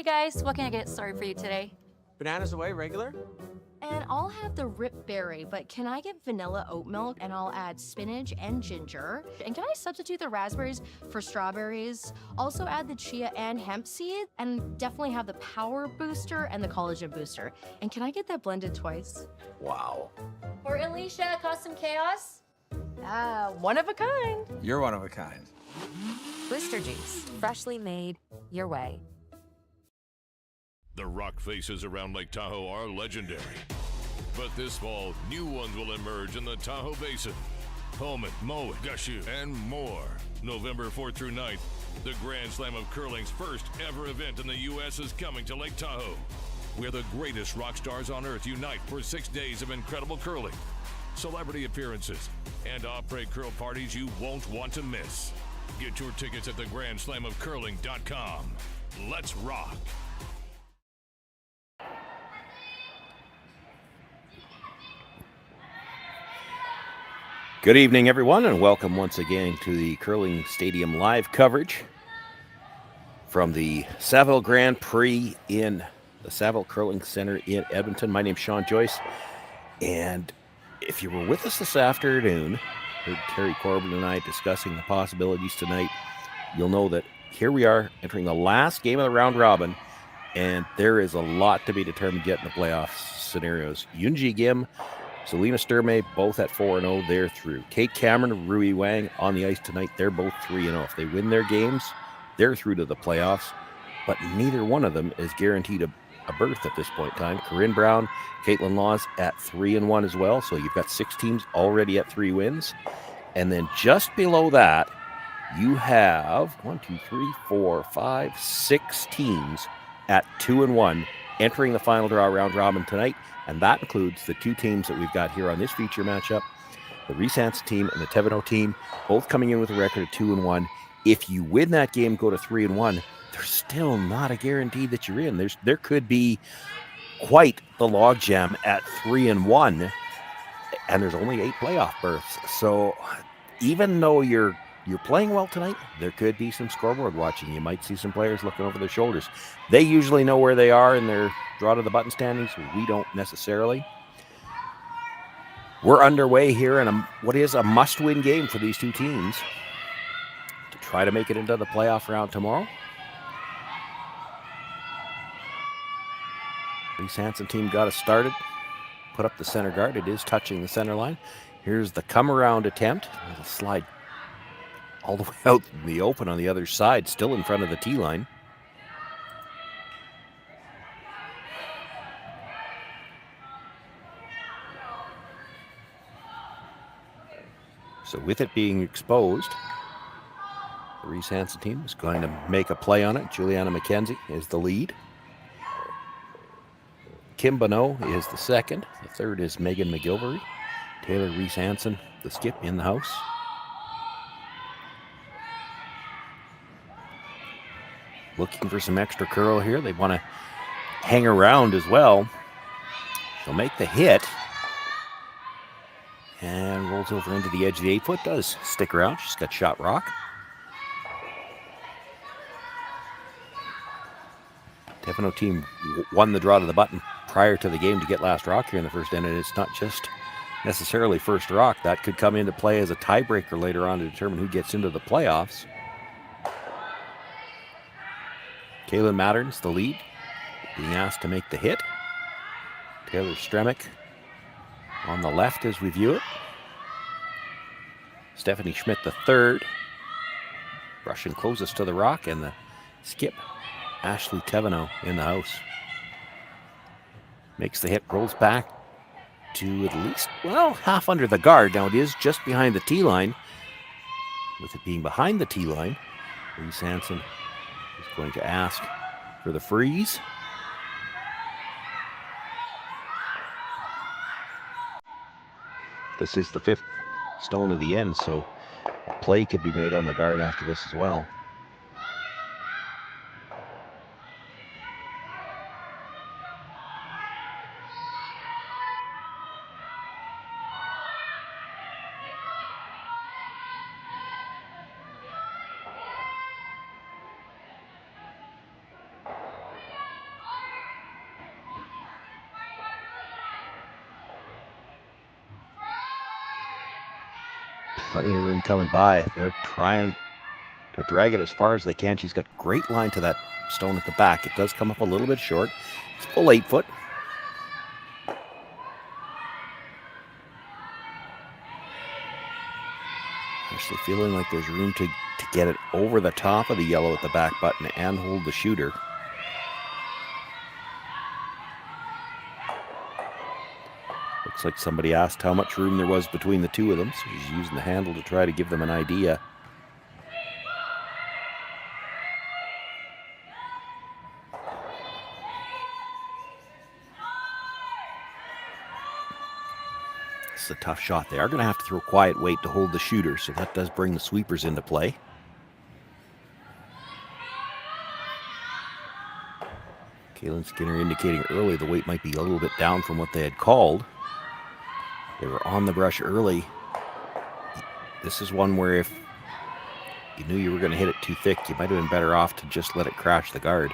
guys, what can I get started for you today? Bananas away, regular? And I'll have the rip berry, but can I get vanilla oat milk and I'll add spinach and ginger? And can I substitute the raspberries for strawberries? Also add the chia and hemp seed, and definitely have the power booster and the collagen booster. And can I get that blended twice? Wow. For Alicia, custom chaos? One of a kind. You're one of a kind. Booster juice, freshly made, your way. The rock faces around Lake Tahoe are legendary. But this fall, new ones will emerge in the Tahoe Basin. Pullman, Mowat, Gushu, and more. November 4th through 9th, the Grand Slam of Curling's first ever event in the U.S. is coming to Lake Tahoe, where the greatest rock stars on earth unite for 6 days of incredible curling, celebrity appearances, and après curl parties you won't want to miss. Get your tickets at thegrandslamofcurling.com. Let's rock. Good evening, everyone, and welcome once again to the Curling Stadium live coverage from the Saville Grand Prix in the Saville Curling Center in Edmonton. My name's Sean Joyce, and if you were with us this afternoon, heard Terry Corbin and I discussing the possibilities tonight, you'll know that here we are entering the last game of the round robin, and there is a lot to be determined yet in the playoff scenarios. Yunji Kim, Selena Sturmey, both at 4-0, they're through. Kate Cameron, Rui Wang on the ice tonight, they're both 3-0. If they win their games, they're through to the playoffs, but neither one of them is guaranteed a berth at this point in time. Corinne Brown, Caitlin Laws at 3-1 as well, so you've got 6 teams already at 3 wins. And then just below that, you have 6 teams at 2-1 entering the final draw round robin tonight. And that includes the 2 teams that we've got here on this feature matchup, the Reese Hansen team and the Thevenot team, both coming in with a record of 2-1. If you win that game, go to 3-1, there's still not a guarantee that you're in. There could be quite the logjam at 3-1, and there's only 8 playoff berths. So even though you're playing well tonight, there could be some scoreboard watching. You might see some players looking over their shoulders. They usually know where they are in their draw to the button standings. We don't necessarily. We're underway here in what is a must-win game for these 2 teams to try to make it into the playoff round tomorrow. Reese Hansen team got us started. Put up the center guard. It is touching the center line. Here's the come-around attempt. It'll slide all the way out in the open on the other side, still in front of the T-line. So with it being exposed, the Reese Hansen team is going to make a play on it. Juliana McKenzie is the lead. Kim Bonneau is the second. The third is Megan McGilvery. Taylor Reese Hansen, the skip, in the house. Looking for some extra curl here. They want to hang around as well. She'll make the hit. And rolls over into the edge of the 8-foot. Does stick around. She's got shot rock. Thevenot team won the draw to the button prior to the game to get last rock here in the first end. And it's not just necessarily first rock. That could come into play as a tiebreaker later on to determine who gets into the playoffs. Kaylin Matterns, the lead, being asked to make the hit. Taylor Stremick on the left as we view it. Stephanie Schmidt, the third. Brushing closest to the rock, and the skip, Ashley Thevenot, in the house. Makes the hit, rolls back to at least, well, half under the guard. Now it is just behind the tee line. With it being behind the tee line, Reese Hansen is going to ask for the freeze. This is the 5th stone of the end, so a play could be made on the guard after this as well. Plenty of room coming by. They're trying to drag it as far as they can. She's got great line to that stone at the back. It does come up a little bit short. It's full 8 foot. Actually feeling like there's room to get it over the top of the yellow at the back button and hold the shooter. Looks like somebody asked how much room there was between the two of them, so she's using the handle to try to give them an idea. This is a tough shot. They are going to have to throw quiet weight to hold the shooter, so that does bring the sweepers into play. Kaylin Skinner indicating early the weight might be a little bit down from what they had called. They were on the brush early. This is one where if you knew you were going to hit it too thick, you might have been better off to just let it crash the guard.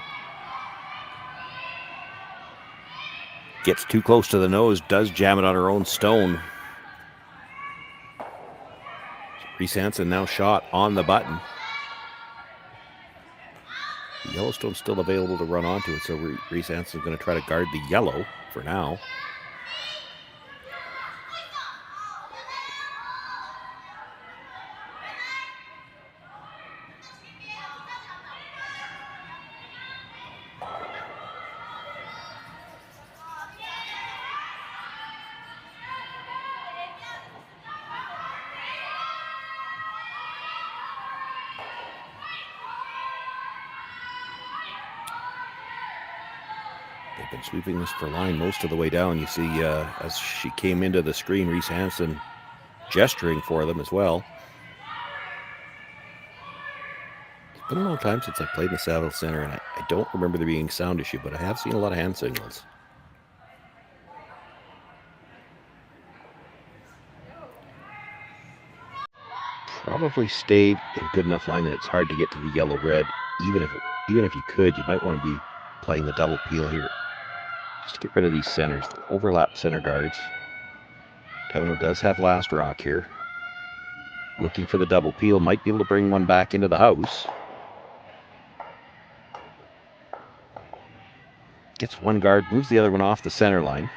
Gets too close to the nose, does jam it on her own stone. Reese Hansen now shot on the button. The Yellowstone's still available to run onto it, so Reese Hansen's going to try to guard the yellow for now. They've been sweeping this for line most of the way down. You see, as she came into the screen, Reese Hansen gesturing for them as well. It's been a long time since I played in the Saville Center, and I don't remember there being sound issue, but I have seen a lot of hand signals. Probably stayed in good enough line that it's hard to get to the yellow-red. Even if you could, you might want to be playing the double peel here. Just to get rid of these centers, overlap center guards. Thevenot does have last rock here. Looking for the double peel, might be able to bring one back into the house. Gets one guard, moves the other one off the center line.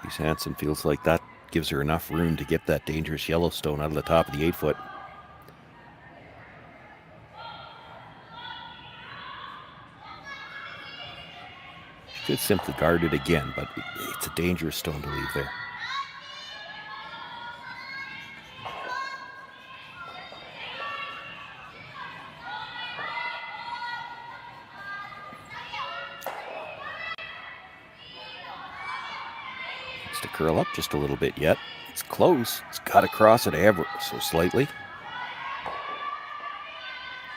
Reese Hansen feels like that gives her enough room to get that dangerous Yellowstone out of the top of the 8 foot. She could simply guard it again, but it's a dangerous stone to leave there. To curl up just a little bit yet. It's close. It's got to cross it ever so slightly.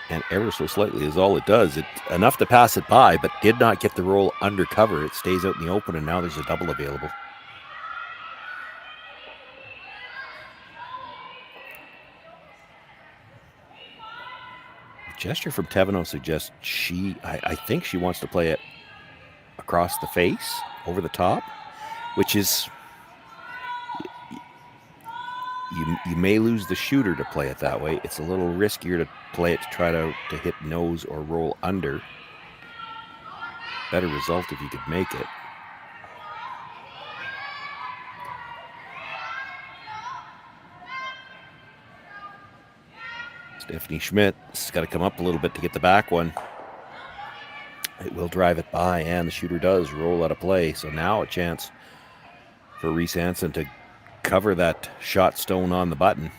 And ever so slightly is all it does. It's enough to pass it by, but did not get the roll under cover. It stays out in the open, and now there's a double available. The gesture from Thevenot suggests I think she wants to play it across the face, over the top, which is, you may lose the shooter to play it that way. It's a little riskier to play it to try to hit nose or roll under. Better result if you could make it. Stephanie Schmidt has got to come up a little bit to get the back one. It will drive it by, and the shooter does roll out of play. So now a chance for Reese Hansen to cover that shot stone on the button.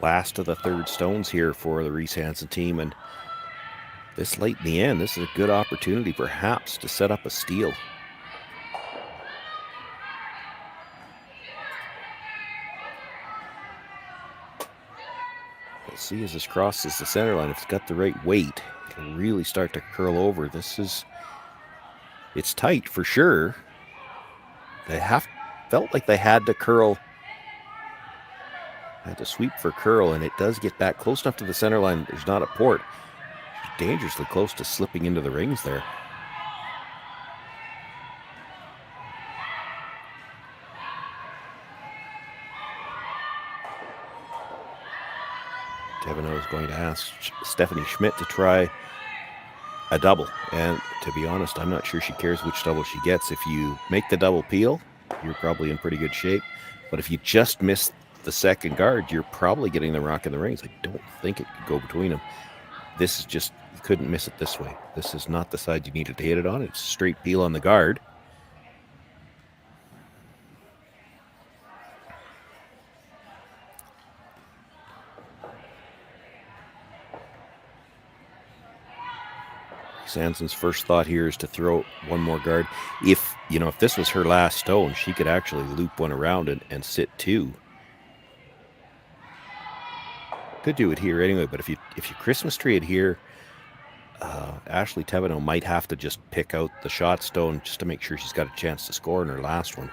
last of the third stones here for the Reese Hansen team, and this late in the end, this is a good opportunity perhaps to set up a steal. Let's see as this crosses the center line. If it's got the right weight, it'll really start to curl over. It's tight for sure. They felt like they had to curl, had to sweep for curl, and it does get back close enough to the center line. There's not a port. Dangerously close to slipping into the rings there. Thevenot is going to ask Stephanie Schmidt to try a double, and to be honest, I'm not sure she cares which double she gets. If you make the double peel, you're probably in pretty good shape, but if you just miss the second guard, you're probably getting the rock in the rings. I don't think it could go between them. This is just, you couldn't miss it this way. This is not the side you needed to hit it on. It's straight peel on the guard. Hansen's first thought here is to throw one more guard. If this was her last stone, she could actually loop one around and sit two. Could do it here anyway, but if you Christmas tree it here, Ashley Thevenot might have to just pick out the shot stone just to make sure she's got a chance to score in her last one.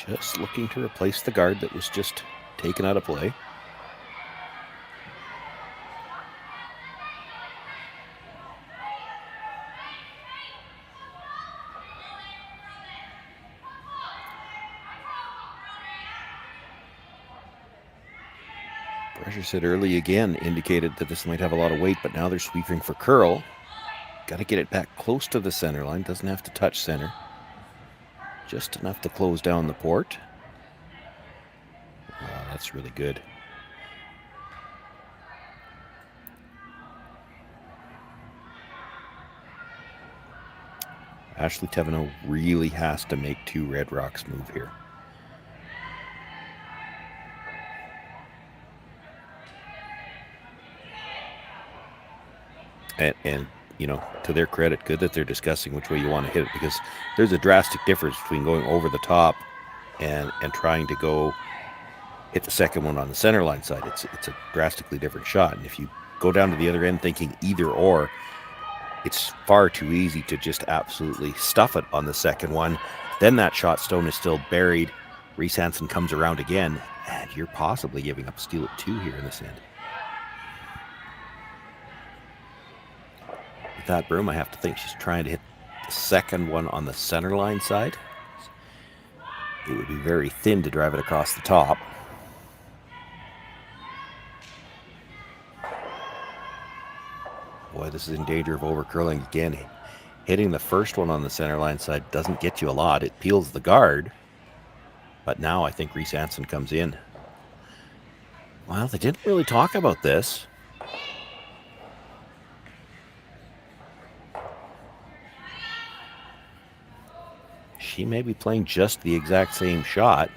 Just looking to replace the guard that was just taken out of play. Pressure set early again indicated that this might have a lot of weight, but now they're sweeping for curl. Got to get it back close to the center line. Doesn't have to touch center. Just enough to close down the port. Wow, that's really good. Ashley Thevenot really has to make two red rocks move here. And to their credit, good that they're discussing which way you want to hit it, because there's a drastic difference between going over the top and trying to go hit the second one on the center line side. It's a drastically different shot. And if you go down to the other end thinking either or, it's far too easy to just absolutely stuff it on the second one. Then that shot stone is still buried. Reese Hansen comes around again, and you're possibly giving up a steal at two here in this end. With that broom, I have to think she's trying to hit the second one on the center line side. It would be very thin to drive it across the top. Boy, this is in danger of overcurling again. Hitting the first one on the center line side doesn't get you a lot. It peels the guard. But now I think Reese Hansen comes in. Well, they didn't really talk about this. She may be playing just the exact same shot.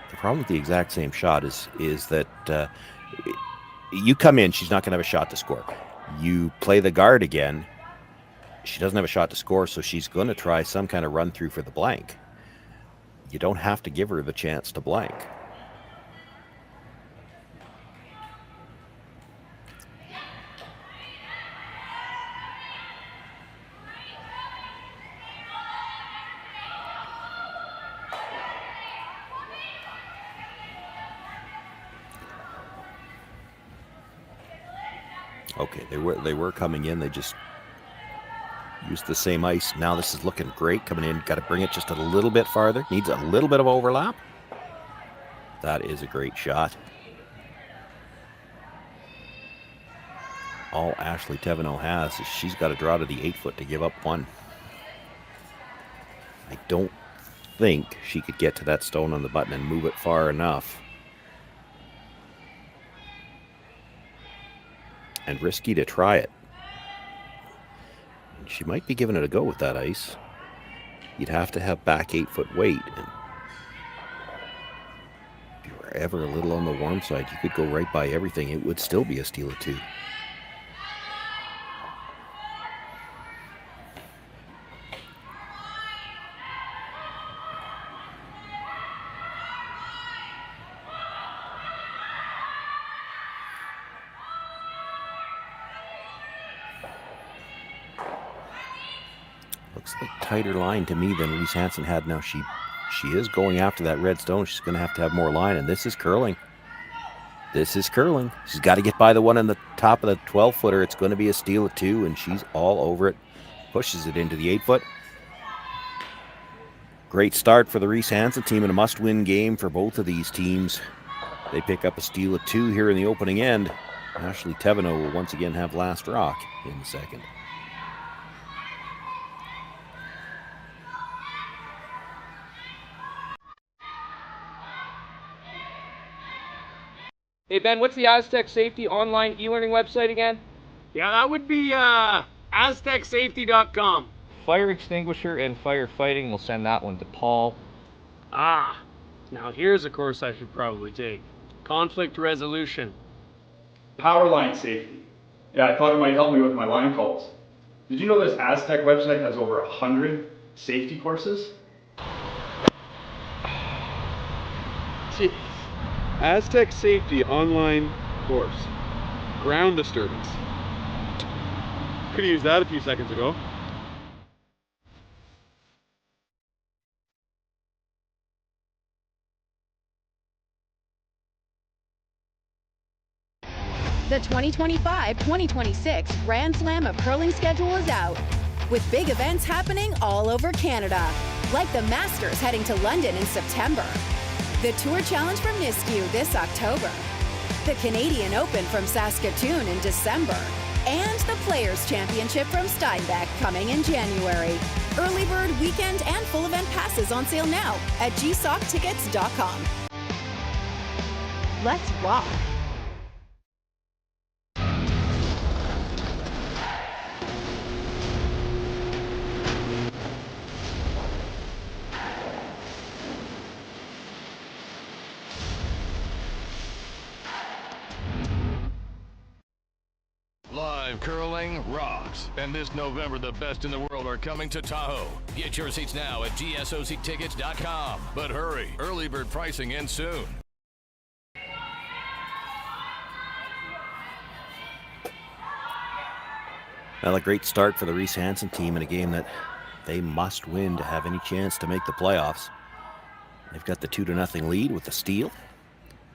The problem with the exact same shot is that you come in, she's not going to have a shot to score. You play the guard again, she doesn't have a shot to score, so she's going to try some kind of run through for the blank. You don't have to give her the chance to blank. Okay, they were coming in. They just used the same ice. Now this is looking great coming in. Got to bring it just a little bit farther. Needs a little bit of overlap. That is a great shot. all Ashley Thevenot has is she's got to draw to the 8-foot to give up one. I don't think she could get to that stone on the button and move it far enough. And risky to try it. She might be giving it a go with that ice. You'd have to have back 8-foot weight. And if you were ever a little on the warm side, you could go right by everything. It would still be a steal of 2. Looks like a tighter line to me than Reese Hansen had. Now she is going after that red stone. She's going to have more line, and this is curling. This is curling. She's got to get by the one on the top of the 12-footer. It's going to be a steal of 2, and she's all over it. Pushes it into the 8-foot. Great start for the Reese Hansen team and a must-win game for both of these teams. They pick up a steal of 2 here in the opening end. Ashley Thevenot will once again have last rock in the second. Hey Ben, what's the Aztec Safety online e-learning website again? Yeah, that would be aztecsafety.com. Fire extinguisher and firefighting, we'll send that one to Paul. Ah, now here's a course I should probably take. Conflict resolution. Power line safety. Yeah, I thought it might help me with my line calls. Did you know this Aztec website has over 100 safety courses? Jeez. Aztec Safety online course. Ground disturbance. Could have used that a few seconds ago. The 2025-2026 Grand Slam of Curling schedule is out, with big events happening all over Canada, like the Masters heading to London in September, the Tour Challenge from Nisku this October, the Canadian Open from Saskatoon in December, and the Players' Championship from Steinbeck coming in January. Early bird weekend and full event passes on sale now at gsoctickets.com. Let's rock! Live curling rocks. And this November, the best in the world are coming to Tahoe. Get your seats now at gsoctickets.com. But hurry, early bird pricing ends soon. Well, a great start for the Reese Hansen team in a game that they must win to have any chance to make the playoffs. They've got the 2-0 lead with the steal.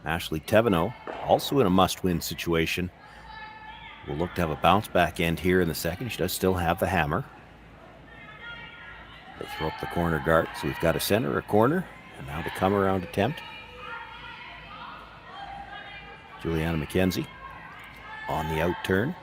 Ashley Thevenot also in a must-win situation. Will look to have a bounce-back end here in the second. She does still have the hammer. They throw up the corner guard, so we've got a center, a corner, and now the come-around attempt. Juliana McKenzie on the out turn.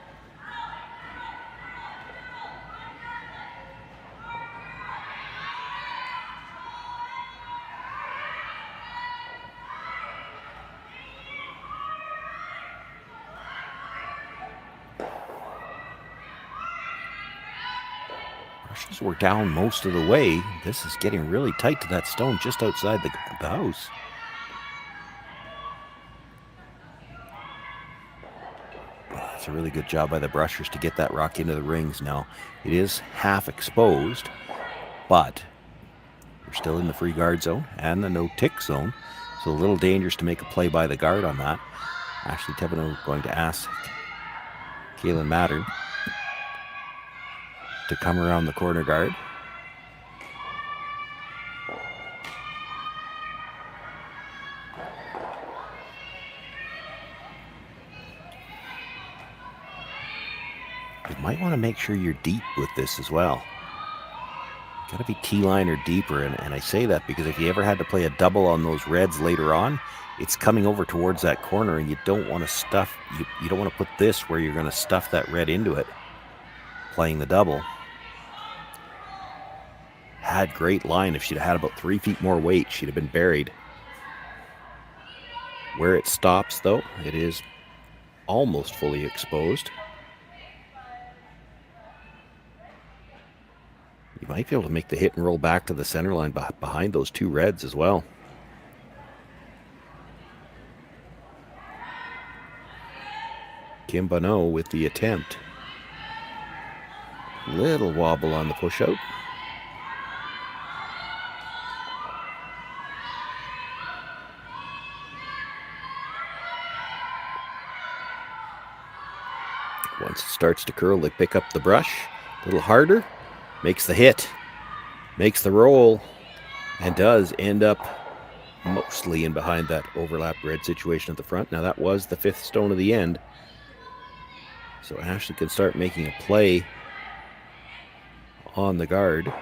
Brushes were down most of the way. This is getting really tight to that stone just outside the house. It's a really good job by the brushers to get that rock into the rings. Now, it is half exposed, but we're still in the free guard zone and the no-tick zone, so a little dangerous to make a play by the guard on that. Ashley Thevenot going to ask Kaylin Mattern to come around the corner guard. You might want to make sure you're deep with this as well. Got to be T-line or deeper, and I say that because if you ever had to play a double on those reds later on, it's coming over towards that corner, and you don't want to stuff, you don't want to put this where you're going to stuff that red into it, playing the double. Had great line. If she'd had about 3 feet more weight, she'd have been buried. Where it stops, though, it is almost fully exposed. You might be able to make the hit and roll back to the center line behind those two reds as well. Kim Bonneau with the attempt. Little wobble on the push out. Once it starts to curl, they pick up the brush a little harder. Makes the hit, makes the roll, and does end up mostly in behind that overlap red situation at the front. Now that was the 5th stone of the end. So Ashley can start making a play on the guard.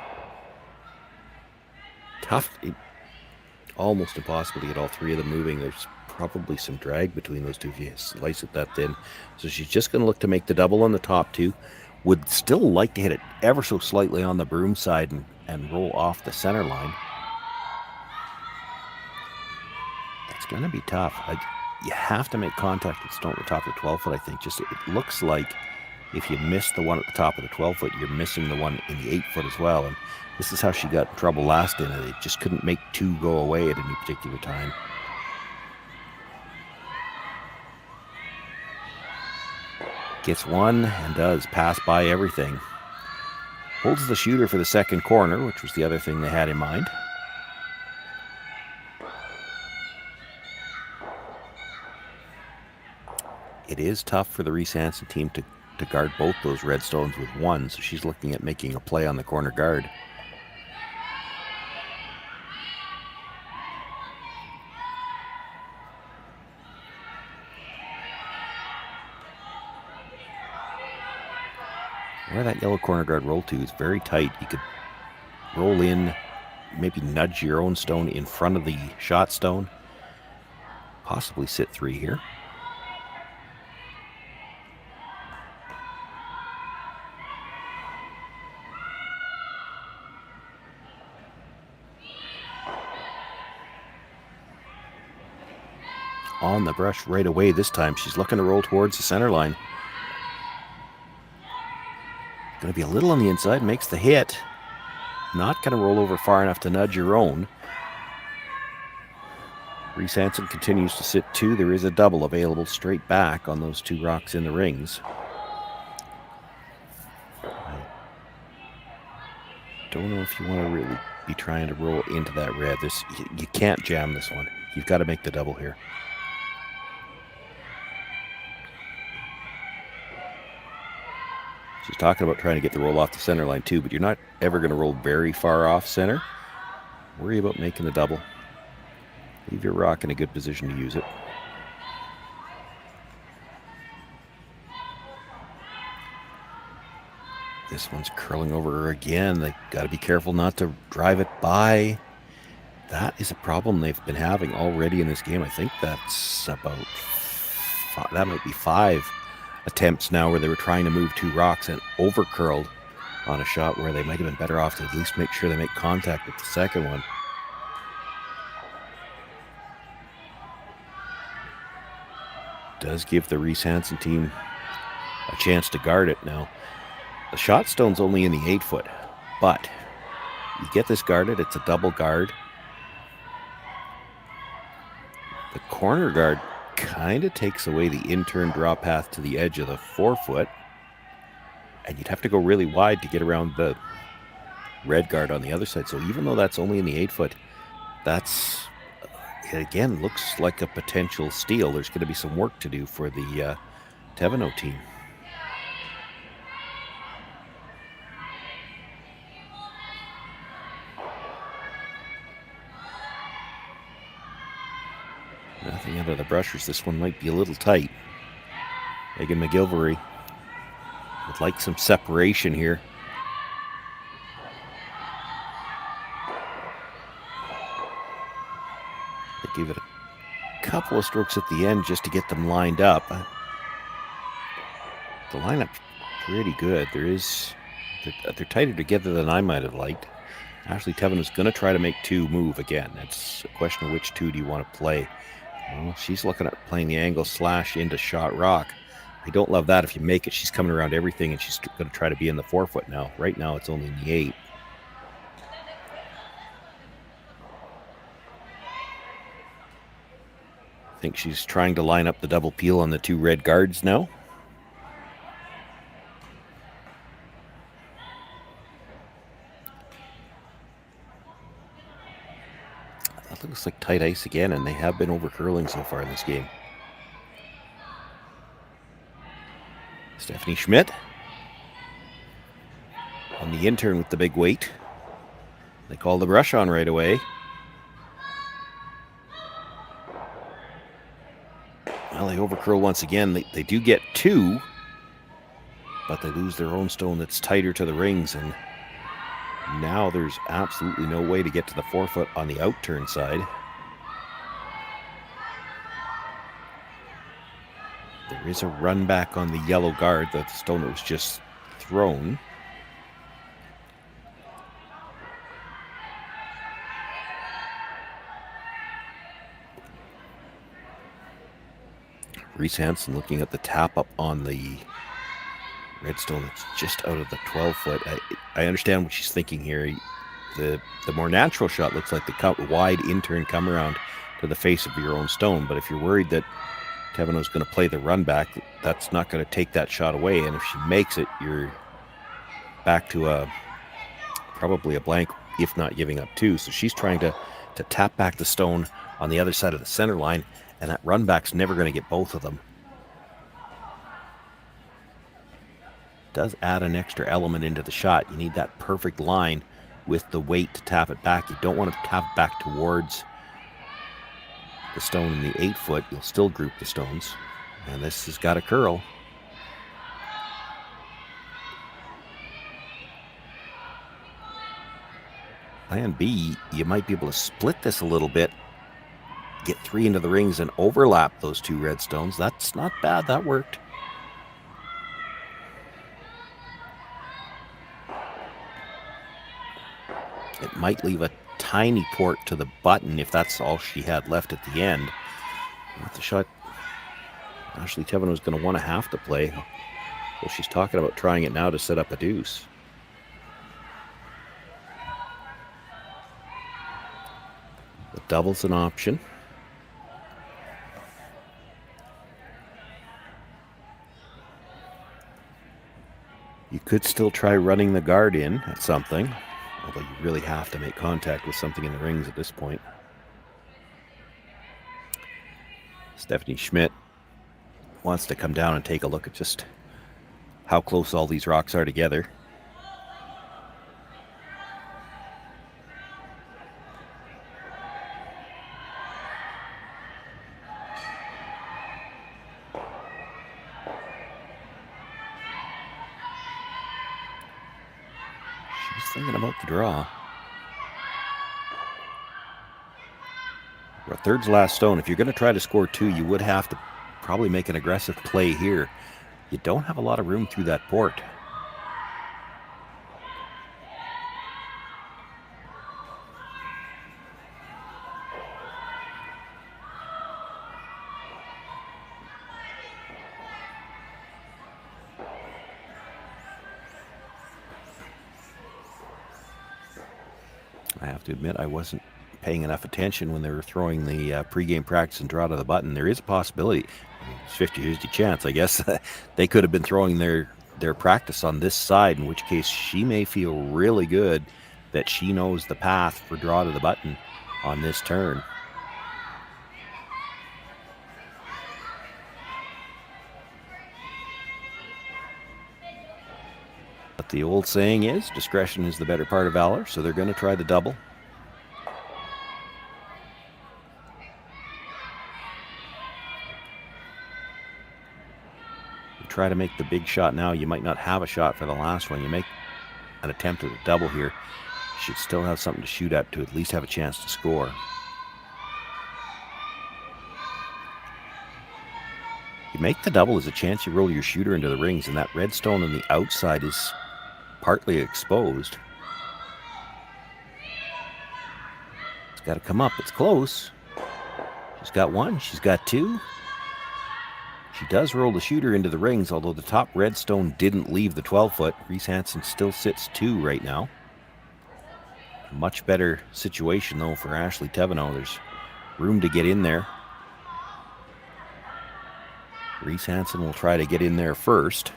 Tough, almost impossible to get all 3 of them moving. There's probably some drag between those two if you slice it that thin. So she's just going to look to make the double on the top 2. Would still like to hit it ever so slightly on the broom side and roll off the center line. That's going to be tough. You have to make contact with stone at the top of the 12-foot, I think. Just it looks like if you miss the one at the top of the 12-foot, you're missing the one in the 8-foot as well. And this is how she got in trouble last in it. It just couldn't make 2 go away at any particular time. Gets one and does pass by everything. Holds the shooter for the second corner, which was the other thing they had in mind. It is tough for the Reese Hansen team to guard both those red stones with one, so she's looking at making a play on the corner guard. Where that yellow corner guard roll to is very tight. You could roll in, maybe nudge your own stone in front of the shot stone. Possibly sit 3 here. On the brush right away this time. She's looking to roll towards the center line. Going to be a little on the inside, makes the hit. Not going to roll over far enough to nudge your own. Reese Hansen continues to sit 2. There is a double available straight back on those 2 rocks in the rings. I don't know if you want to really be trying to roll into that red. You can't jam this one. You've got to make the double here. She's talking about trying to get the roll off the center line too, but you're not ever going to roll very far off center. Worry about making the double. Leave your rock in a good position to use it. This one's curling over her again. They got to be careful not to drive it by. That is a problem they've been having already in this game. I think that's about that might be 5 attempts now where they were trying to move 2 rocks and over curled on a shot where they might have been better off to at least make sure they make contact with the second one. Does give the Reese Hansen team a chance to guard it now. The shot stone's only in the 8-foot, but you get this guarded, it's a double guard. The corner guard kind of takes away the in-turn draw path to the edge of the 4-foot, and you'd have to go really wide to get around the red guard on the other side. So even though that's only in the 8-foot, that's, it again looks like a potential steal. There's going to be some work to do for the Thevenot team. Nothing out of the brushers. This one might be a little tight. Megan McGilvery would like some separation here. They gave it a couple of strokes at the end just to get them lined up. The lineup's pretty good. They're tighter together than I might have liked. Ashley Thevenot is going to try to make two move again. It's a question of which two do you want to play. Well, she's looking at playing the angle slash into shot rock. I don't love that. If you make it, she's coming around everything, and she's going to try to be in the 4-foot now. Right now, it's only in the 8. I think she's trying to line up the double peel on the two red guards now. That looks like tight ice again, and they have been over curling so far in this game. Stephanie Schmidt on the intern with the big weight. They call the brush on right away. Well, they overcurl once again. They do get two, but they lose their own stone that's tighter to the rings, and now there's absolutely no way to get to the 4-foot on the outturn side. There is a run back on the yellow guard, the stone that was just thrown. Reese Hansen looking at the tap up on the redstone that's just out of the 12-foot. I understand what she's thinking here. The more natural shot looks like the wide intern come around to the face of your own stone, but if you're worried that Thevenot's going to play the run back, that's not going to take that shot away, and if she makes it, you're back to probably a blank, if not giving up two. So she's trying to tap back the stone on the other side of the center line, and that run back's never going to get both of them. Does add an extra element into the shot. You need that perfect line with the weight to tap it back. You don't want to tap it back towards the stone in the 8-foot. You'll still group the stones, and this has got a curl. Plan B, you might be able to split this a little bit, get 3 into the rings and overlap those 2 red stones. That's not bad. That worked. It might leave a tiny port to the button if that's all she had left at the end. With the shot, Ashley Thevenot is going to want to have to play. Well, she's talking about trying it now to set up a deuce. The double's an option. You could still try running the guard in at something, although you really have to make contact with something in the rings at this point. Stephanie Schmidt wants to come down and take a look at just how close all these rocks are together. She's thinking about the draw. A third's last stone. If you're going to try to score 2, you would have to probably make an aggressive play here. You don't have a lot of room through that port. I have to admit, I wasn't paying enough attention when they were throwing the pregame practice and draw to the button. There is a possibility, it's 50-50 chance, I guess, they could have been throwing their practice on this side, in which case she may feel really good that she knows the path for draw to the button on this turn. But the old saying is, discretion is the better part of valor, so they're going to try the double. Try to make the big shot now. You might not have a shot for the last one. You make an attempt at a double here. You should still have something to shoot at least have a chance to score. You make the double, there's a chance you roll your shooter into the rings, and that red stone on the outside is partly exposed. It's got to come up. It's close. She's got one. She's got two. She does roll the shooter into the rings, although the top red stone didn't leave the 12-foot. Reese Hansen still sits 2 right now. A much better situation, though, for Ashley Thevenot. There's room to get in there. Reese Hansen will try to get in there first.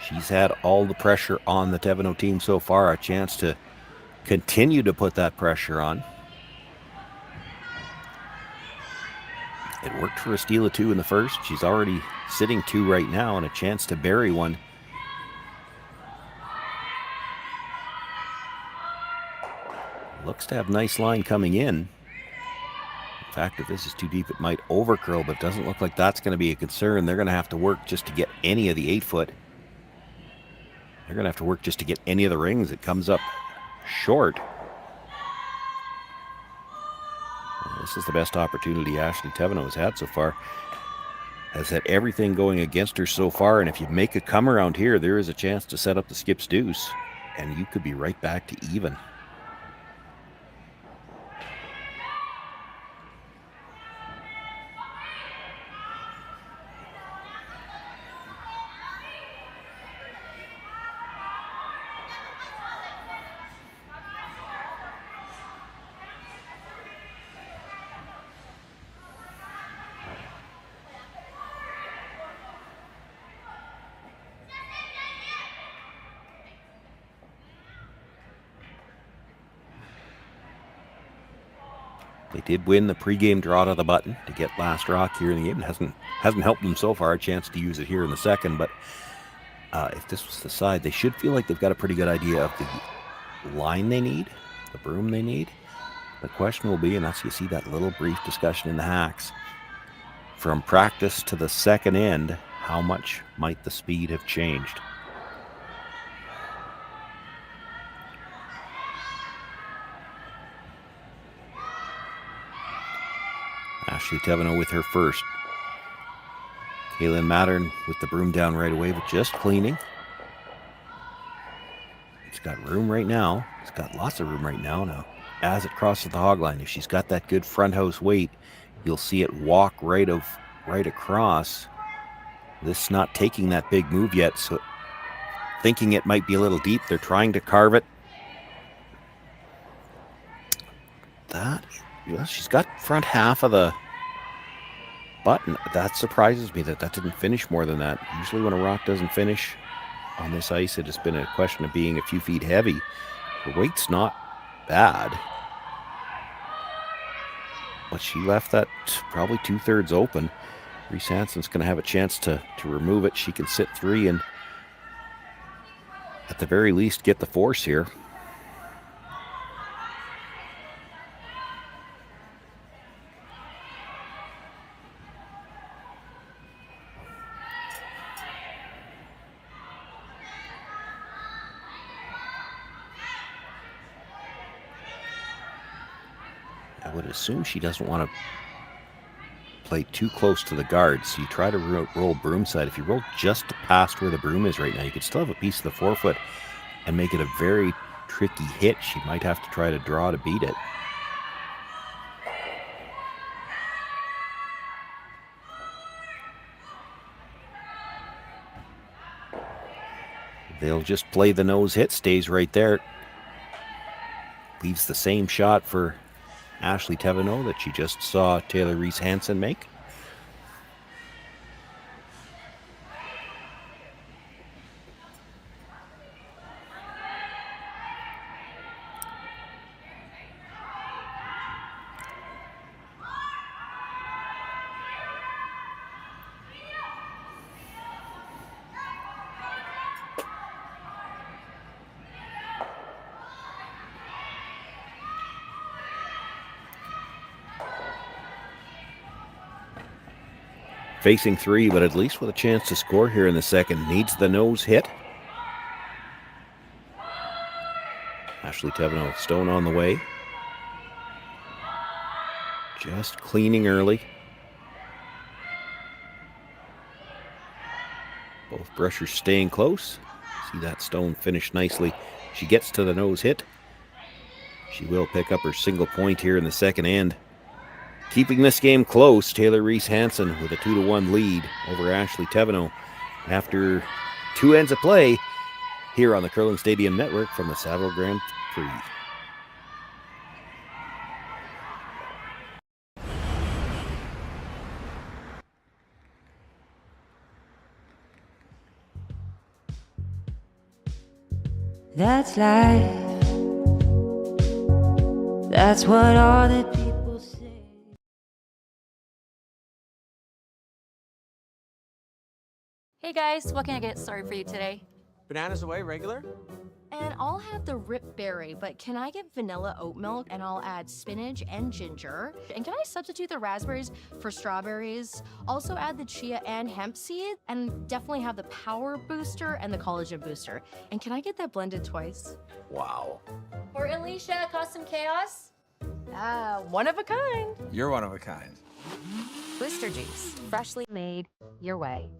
She's had all the pressure on the Thevenot team so far. A chance to continue to put that pressure on. It worked for a steal of 2 in the first. She's already sitting 2 right now, and a chance to bury one. Looks to have a nice line coming in. In fact, if this is too deep, it might overcurl, but it doesn't look like that's going to be a concern. They're going to have to work just to get any of the 8-foot. They're going to have to work just to get any of the rings. It comes up short. This is the best opportunity Ashley Thevenot has had so far. Has had everything going against her so far, and if you make a come around here, there is a chance to set up the skip's deuce, and you could be right back to even. They did win the pregame draw to the button to get last rock here in the game. It hasn't helped them so far. A chance to use it here in the second, but if this was the side, they should feel like they've got a pretty good idea of the line they need, the broom they need. The question will be, and that's you see that little brief discussion in the hacks, from practice to the second end, how much might the speed have changed? Ashley Thevenot with her first. Kaylin Mattern with the broom down right away, but just cleaning. It's got room right now. It's got lots of room right now. Now, as it crosses the hog line, if she's got that good front house weight, you'll see it walk right across. This not taking that big move yet, so thinking it might be a little deep. They're trying to carve it. She's got front half of the button. That surprises me that didn't finish more than that. Usually when a rock doesn't finish on this ice, it has been a question of being a few feet heavy. The weight's not bad, but she left that probably 2/3 open. Reese Hansen's going to have a chance to remove it. She can sit 3 and at the very least get the force here. I would assume she doesn't want to play too close to the guard, so you try to roll broom side. If you roll just past where the broom is right now, you could still have a piece of the forefoot and make it a very tricky hit. She might have to try to draw to beat it. They'll just play the nose hit, stays right there. Leaves the same shot for Ashley Thevenot that she just saw Taylor Reese Hansen make. Facing three, but at least with a chance to score here in the second. Needs the nose hit. Ashley Thevenot, stone on the way. Just cleaning early. Both brushers staying close. See that stone finish nicely. She gets to the nose hit. She will pick up her single point here in the second end. Keeping this game close, Taylor Reese Hansen with a 2-1 lead over Ashley Thevenot after 2 ends of play here on the Curling Stadium Network from the Saville Grand Prix. That's life. That's what all the people say. Hey guys, what can I get started for you today? Bananas away, regular? And I'll have the rip berry, but can I get vanilla oat milk and I'll add spinach and ginger? And can I substitute the raspberries for strawberries? Also add the chia and hemp seed, and definitely have the power booster and the collagen booster. And can I get that blended twice? Wow. For Alicia, Custom Chaos? One of a kind. You're one of a kind. Blister juice, freshly made your way.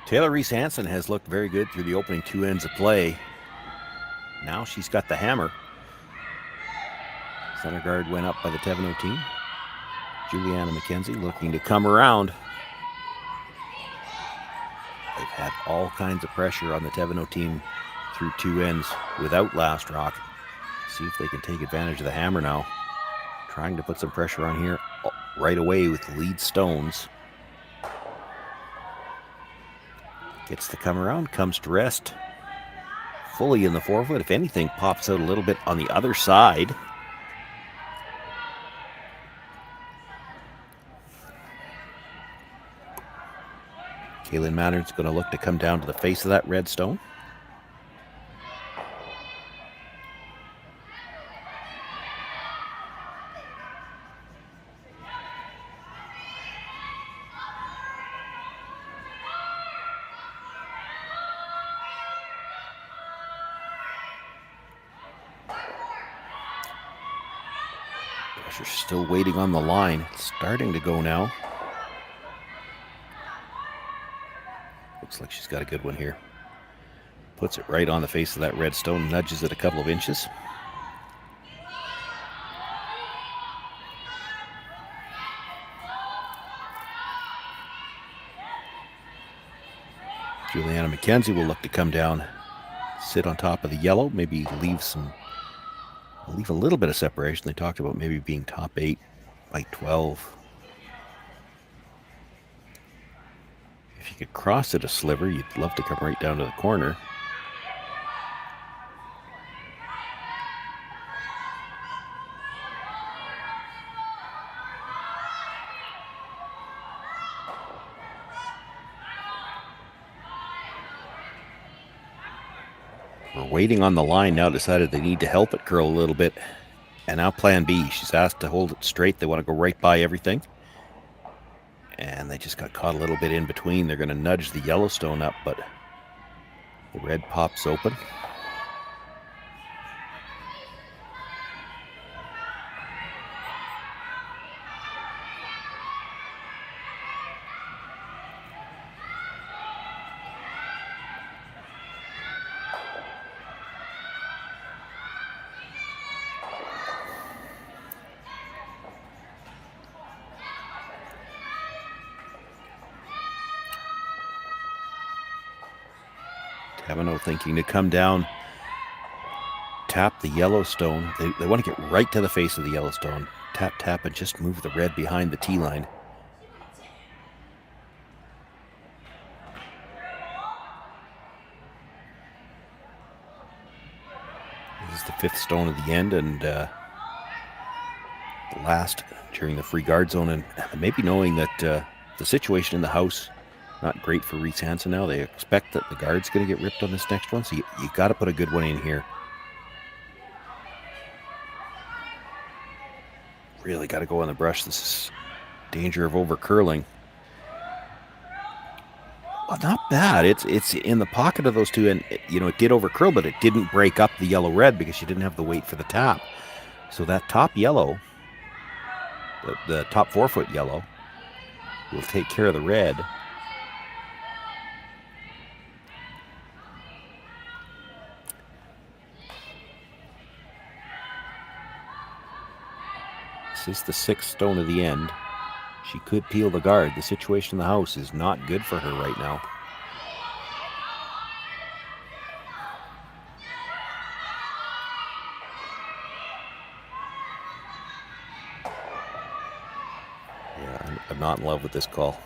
Taylor Reese Hansen has looked very good through the opening 2 ends of play. Now she's got the hammer. Center guard went up by the Thevenot team. Juliana McKenzie looking to come around. They've had all kinds of pressure on the Thevenot team through 2 ends without last rock. See if they can take advantage of the hammer now. Trying to put some pressure on here right away with lead stones. Gets to come around, comes to rest. Fully in the forefoot. If anything, pops out a little bit on the other side. Kaylin Maynard's going to look to come down to the face of that red stone. Pressure's still waiting on the line. It's starting to go now. Looks like she's got a good one here. Puts it right on the face of that red stone, nudges it a couple of inches. Juliana McKenzie will look to come down, sit on top of the yellow, maybe leave a little bit of separation. They talked about maybe being top 8 by 12. If you could cross it a sliver, you'd love to come right down to the corner. We're waiting on the line now. Decided they need to help it curl a little bit. And now plan B. She's asked to hold it straight. They want to go right by everything. And they just got caught a little bit in between. They're going to nudge the Yellowstone up, but the red pops open. Thevenot thinking to come down, tap the yellow stone. They want to get right to the face of the yellow stone. Tap, tap, and just move the red behind the tee line. This is the fifth stone of the end, and the last during the free guard zone, and maybe knowing that the situation in the house, not great for Reese Hansen now. They expect that the guard's going to get ripped on this next one, so you got to put a good one in here. Really got to go on the brush. This is danger of over curling. Well, not bad. It's in the pocket of those two, and it did over curl, but it didn't break up the yellow red because you didn't have the weight for the tap. So that top yellow, the top 4 foot yellow, will take care of the red. This is the 6th stone of the end. She could peel the guard. The situation in the house is not good for her right now. Yeah, I'm not in love with this call.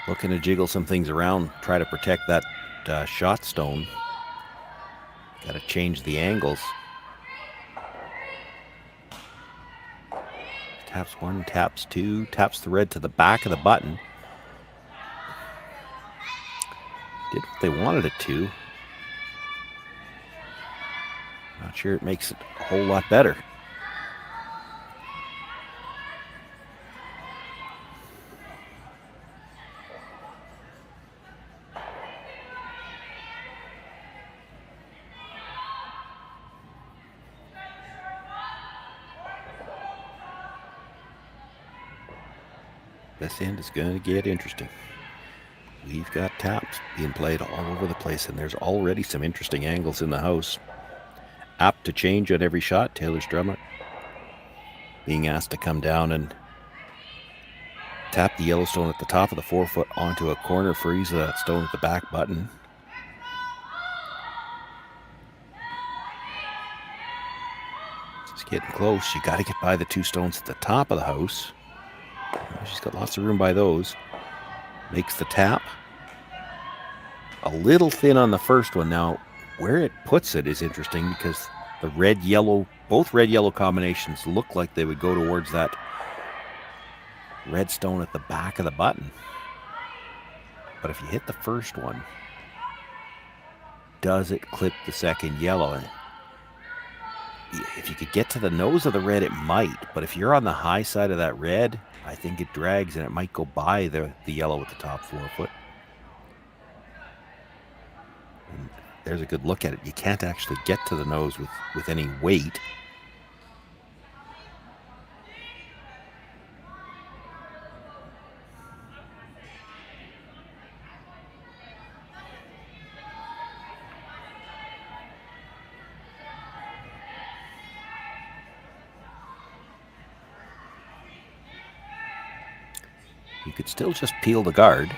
Looking to jiggle some things around, try to protect that shot stone. Got to change the angles. Taps 1, taps 2, taps the red to the back of the button. Did what they wanted it to. Not sure it makes it a whole lot better. This end is going to get interesting. We've got taps being played all over the place, and there's already some interesting angles in the house. Apt to change on every shot. Taylor Strummer being asked to come down and tap the yellow stone at the top of the 4 foot onto a corner, freeze that stone at the back button. It's getting close. You got to get by the 2 stones at the top of the house. She's got lots of room by those. Makes the tap. A little thin on the first one. Now, where it puts it is interesting because the red-yellow, both red-yellow combinations look like they would go towards that red stone at the back of the button. But if you hit the first one, does it clip the second yellow? And if you could get to the nose of the red, it might. But if you're on the high side of that red, I think it drags and it might go by the yellow at the top 4 foot. And there's a good look at it. You can't actually get to the nose with any weight. You could still just peel the guard.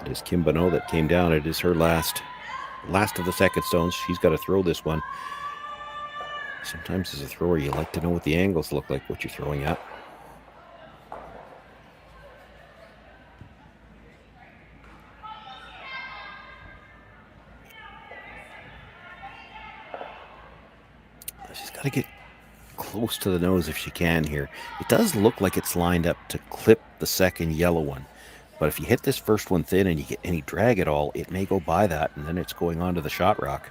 It is Kim Bonneau that came down. It is her last of the second stones. She's got to throw this one. Sometimes as a thrower, you like to know what the angles look like, what you're throwing at. She's got to get close to the nose if she can here. It does look like it's lined up to clip the second yellow one. But if you hit this first one thin and you get any drag at all, it may go by that, and then it's going on to the shot rock.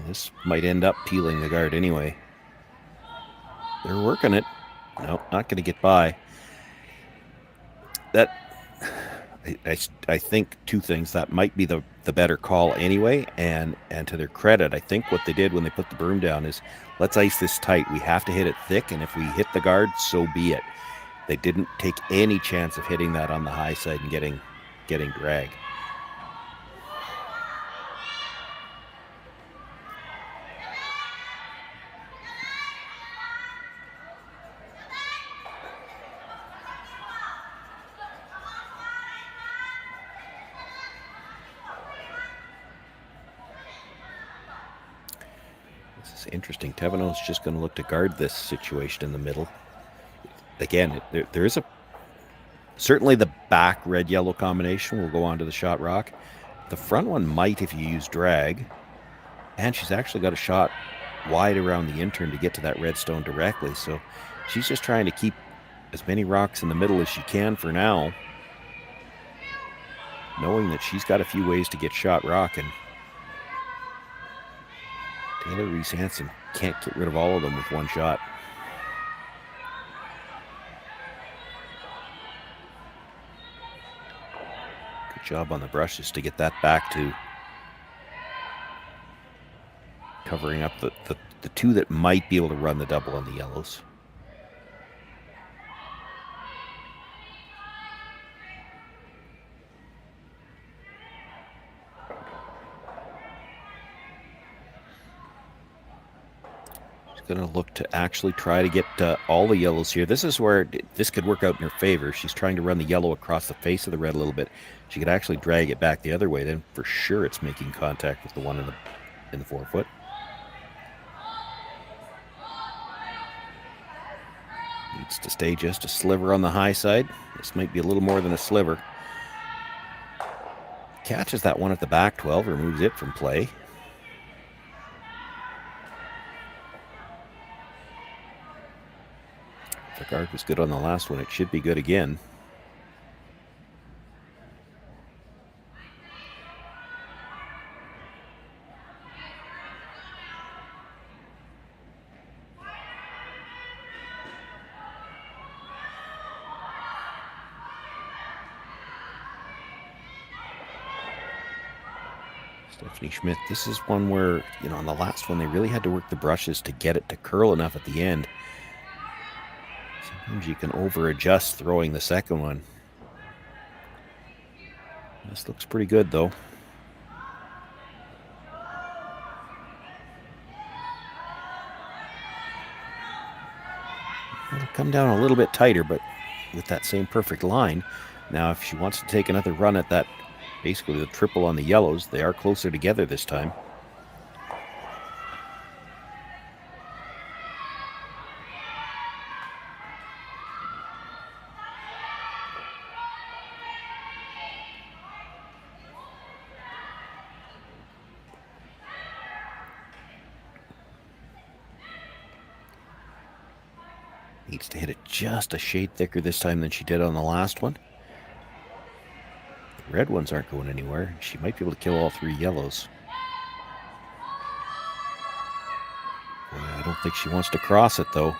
This might end up peeling the guard anyway. They're working it. No, not going to get by. That, I think two things. That might be the better call anyway. And to their credit, I think what they did when they put the broom down is, let's ice this tight. We have to hit it thick, and if we hit the guard, so be it. They didn't take any chance of hitting that on the high side and getting drag. This is interesting. Thevenot's just going to look to guard this situation in the middle. Again, there is certainly the back red-yellow combination will go onto the shot rock. The front one might if you use drag. And she's actually got a shot wide around the intern to get to that red stone directly. So she's just trying to keep as many rocks in the middle as she can for now, knowing that she's got a few ways to get shot rock. And Taylor Reese Hansen can't get rid of all of them with one shot. Job on the brushes to get that back to covering up the two that might be able to run the double on the yellows. Going to look to actually try to get all the yellows here. This is where this could work out in her favor. She's trying to run the yellow across the face of the red a little bit. She could actually drag it back the other way. Then for sure it's making contact with the one in the forefoot. Needs to stay just a sliver on the high side. This might be a little more than a sliver. Catches that one at the back 12, removes it from play. The guard was good on the last one. It should be good again. Stephanie Schmidt, this is one where, on the last one, they really had to work the brushes to get it to curl enough at the end. Sometimes you can over-adjust throwing the second one. This looks pretty good, though. It'll come down a little bit tighter, but with that same perfect line. Now, if she wants to take another run at that, basically the triple on the yellows, they are closer together this time. Needs to hit it just a shade thicker this time than she did on the last one. The red ones aren't going anywhere. She might be able to kill all three yellows. I don't think she wants to cross it, though.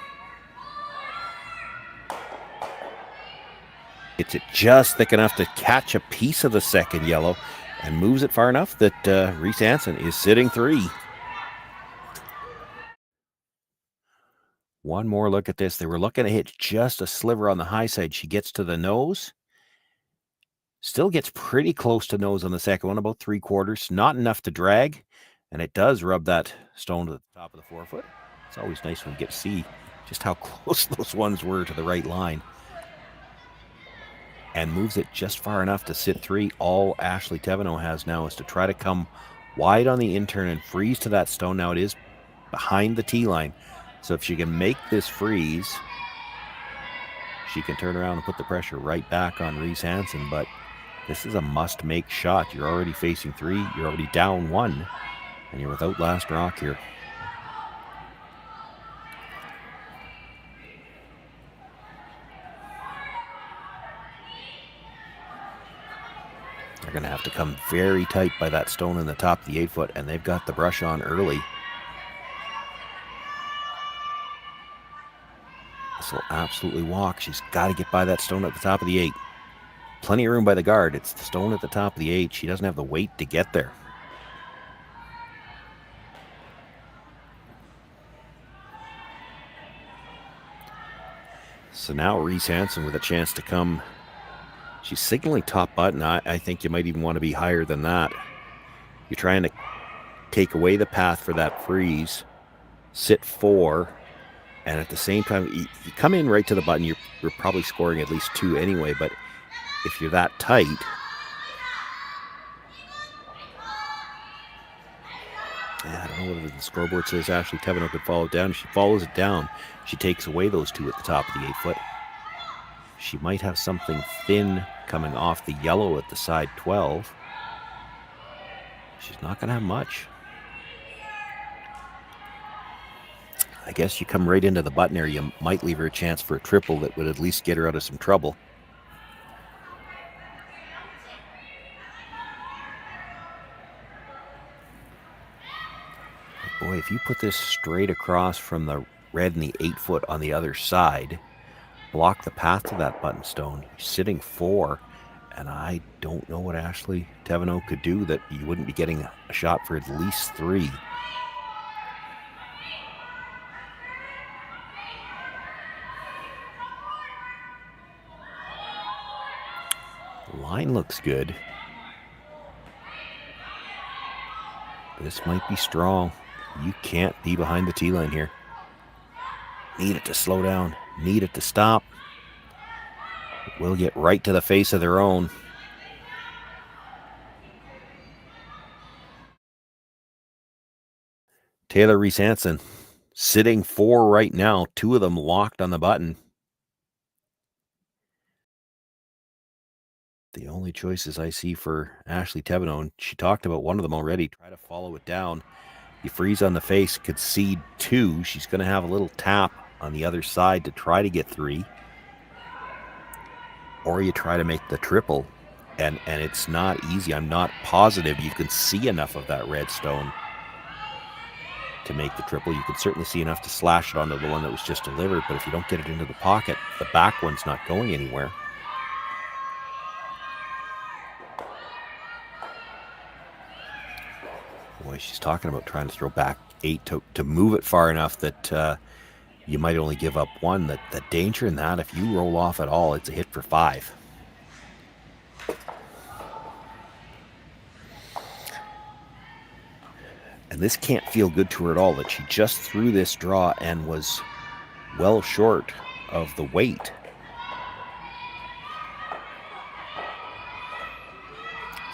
Gets it just thick enough to catch a piece of the second yellow and moves it far enough that Reese Hansen is sitting three. One more look at this. They were looking to hit just a sliver on the high side. She gets to the nose. Still gets pretty close to nose on the second one, about 3/4. Not enough to drag. And it does rub that stone to the top of the forefoot. It's always nice when you get to see just how close those ones were to the right line. And moves it just far enough to sit three. All Ashley Thevenot has now is to try to come wide on the intern and freeze to that stone. Now it is behind the tee line. So if she can make this freeze, she can turn around and put the pressure right back on Reese Hansen. But this is a must-make shot. You're already facing three. You're already down one. And you're without last rock here. They're going to have to come very tight by that stone in the top of the 8-foot. And they've got the brush on early. This will absolutely walk. She's got to get by that stone at the top of the 8. Plenty of room by the guard. It's the stone at the top of the 8. She doesn't have the weight to get there. So now Reese Hansen with a chance to come. She's signaling top button. I think you might even want to be higher than that. You're trying to take away the path for that freeze. Sit 4. And at the same time, you come in right to the button. You're probably scoring at least 2 anyway. But if you're that tight, I don't know whether the scoreboard says Ashley Thevenot could follow it down. If she follows it down, she takes away those 2 at the top of the 8 foot. She might have something thin coming off the yellow at the side 12. She's not going to have much. I guess you come right into the button area, you might leave her a chance for a triple that would at least get her out of some trouble. Boy, if you put this straight across from the red and the 8 foot on the other side, block the path to that button stone, you're sitting 4, and I don't know what Ashley Thevenot could do that you wouldn't be getting a shot for at least 3. Line looks good. This might be strong. You can't be behind the tee line here. Need it to slow down. Need it to stop. We'll get right to the face of their own. Taylor Reese Hansen sitting 4 right now. 2 of them locked on the button. The only choices I see for Ashley Thevenot, and she talked about one of them already, try to follow it down. You freeze on the face, concede 2. She's going to have a little tap on the other side to try to get 3. Or you try to make the triple, and it's not easy. I'm not positive you can see enough of that red stone to make the triple. You can certainly see enough to slash it onto the one that was just delivered, but if you don't get it into the pocket, the back one's not going anywhere. Boy, she's talking about trying to throw back 8 to move it far enough that you might only give up 1. The danger in that, if you roll off at all, it's a hit for 5. And this can't feel good to her at all, that she just threw this draw and was well short of the weight.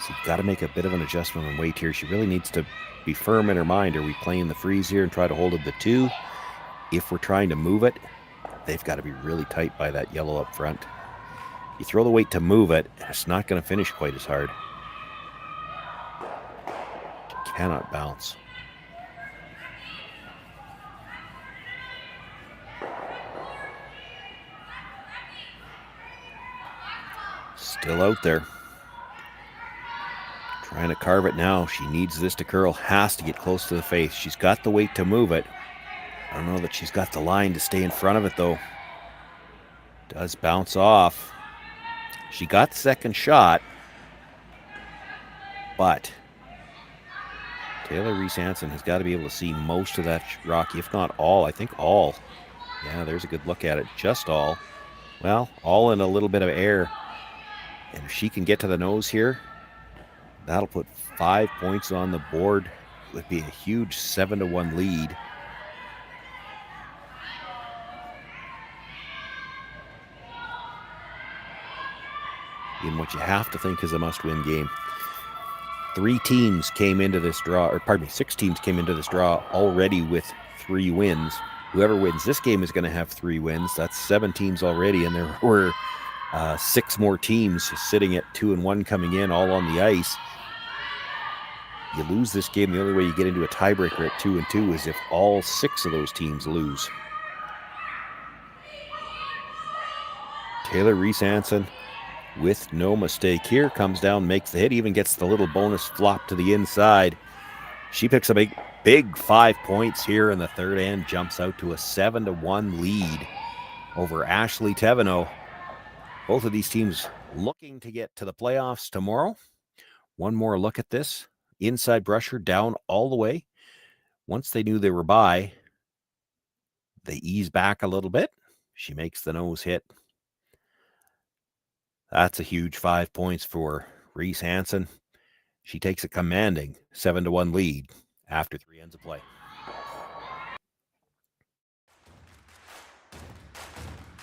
So you've got to make a bit of an adjustment on weight here. She really needs to be firm in her mind. Are we playing the freeze here and try to hold it the 2? If we're trying to move it, they've got to be really tight by that yellow up front. You throw the weight to move it, it's not going to finish quite as hard. She cannot bounce. Still out there. Trying to carve it now. She needs this to curl. Has to get close to the face. She's got the weight to move it. I don't know that she's got the line to stay in front of it, though. Does bounce off. She got the second shot. But Taylor Reese Hansen has got to be able to see most of that rock, if not all. I think all. Yeah, there's a good look at it. Just all. Well, all in a little bit of air. And if she can get to the nose here, that'll put 5 points on the board. It would be a huge 7-1 lead. In what you have to think is a must-win game. 6 teams came into this draw already with 3 wins. Whoever wins this game is going to have 3 wins. That's 7 teams already, and there were 6 more teams sitting at 2-1 coming in, all on the ice. You lose this game, the only way you get into a tiebreaker at 2-2 is if all 6 of those teams lose. Taylor Reese Hansen, with no mistake here, comes down, makes the hit, even gets the little bonus flop to the inside. She picks up a big 5 points here in the third and jumps out to a 7-1 lead. over Ashley Thevenot. Both of these teams looking to get to the playoffs tomorrow. One more look at this. Inside brusher down all the way. Once they knew they were by, they ease back a little bit. She makes the nose hit. That's a huge 5 points for Reese Hansen. She takes a commanding 7-1 lead after 3 ends of play.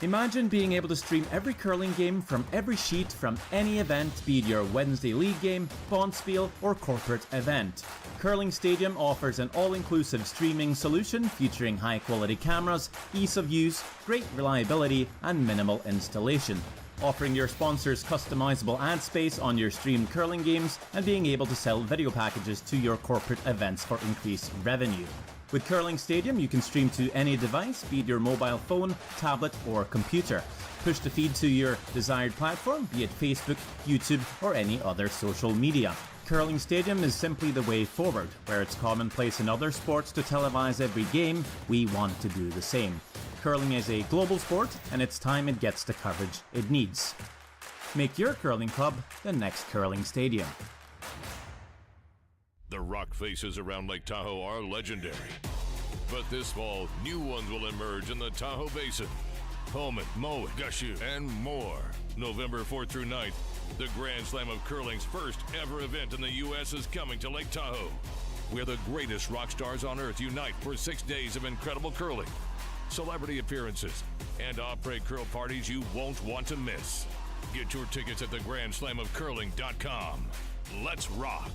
Imagine being able to stream every curling game from every sheet from any event, be it your Wednesday league game, bonspiel, or corporate event. Curling Stadium offers an all-inclusive streaming solution featuring high-quality cameras, ease of use, great reliability, and minimal installation. Offering your sponsors customizable ad space on your streamed curling games and being able to sell video packages to your corporate events for increased revenue. With Curling Stadium, you can stream to any device, be it your mobile phone, tablet, or computer. Push the feed to your desired platform, be it Facebook, YouTube, or any other social media. Curling Stadium is simply the way forward. Where it's commonplace in other sports to televise every game, we want to do the same. Curling is a global sport, and it's time it gets the coverage it needs. Make your curling club the next Curling Stadium. The rock faces around Lake Tahoe are legendary. But this fall, new ones will emerge in the Tahoe Basin. Pullman, Moe, Gushu, and more. November 4th through 9th, the Grand Slam of Curling's first ever event in the U.S. is coming to Lake Tahoe, where the greatest rock stars on earth unite for 6 days of incredible curling, celebrity appearances, and après curl parties you won't want to miss. Get your tickets at thegrandslamofcurling.com. Let's rock!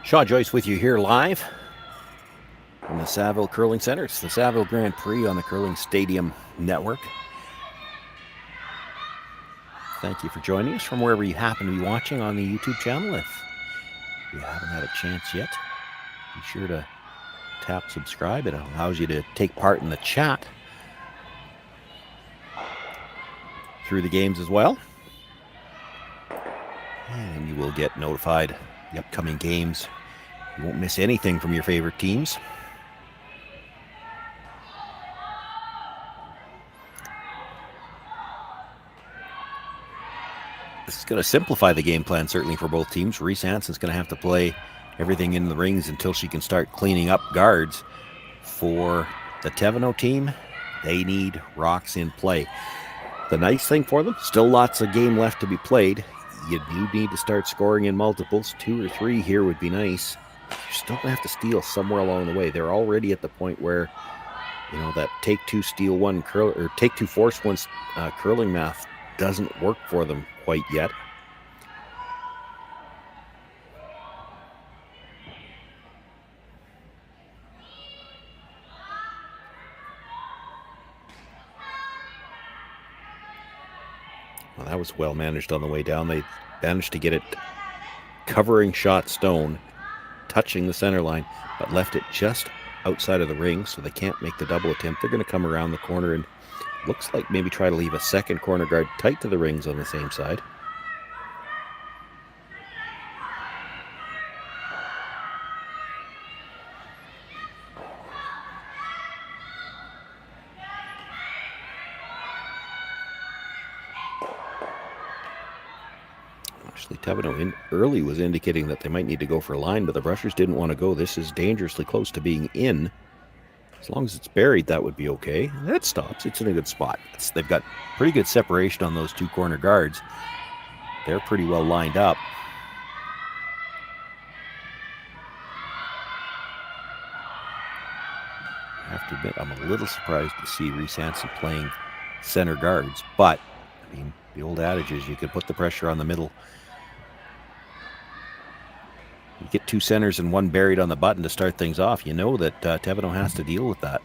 Shaw Joyce with you here live from the Saville Curling Center. It's the Saville Grand Prix on the Curling Stadium Network. Thank you for joining us from wherever you happen to be watching on the YouTube channel. If you haven't had a chance yet, be sure to tap subscribe. It allows you to take part in the chat through the games as well. And you will get notified the upcoming games. You won't miss anything from your favorite teams. This is going to simplify the game plan, certainly for both teams. Reese Hansen's going to have to play everything in the rings until she can start cleaning up guards. For the Thevenot team, they need rocks in play. The nice thing for them, still lots of game left to be played. You do need to start scoring in multiples. 2 or 3 here would be nice. You're still going to have to steal somewhere along the way. They're already at the point where, you know, that take 2 steal 1 curl or take 2 force 1 curling math doesn't work for them quite yet. Well, that was well managed on the way down. They managed to get it covering shot stone, touching the center line, but left it just outside of the ring, so they can't make the double attempt. They're going to come around the corner and looks like maybe try to leave a second corner guard tight to the rings on the same side. Actually, Thevenot in early was indicating that they might need to go for a line, but the brushers didn't want to go. This is dangerously close to being in. As long as it's buried, that would be okay. That stops. It's in a good spot. They've got pretty good separation on those 2 corner guards. They're pretty well lined up. I have to admit, I'm a little surprised to see Reese Hansen playing center guards, but I mean, the old adage is you could put the pressure on the middle. You get 2 centers and 1 buried on the button to start things off. You know that Thevenot has to deal with that.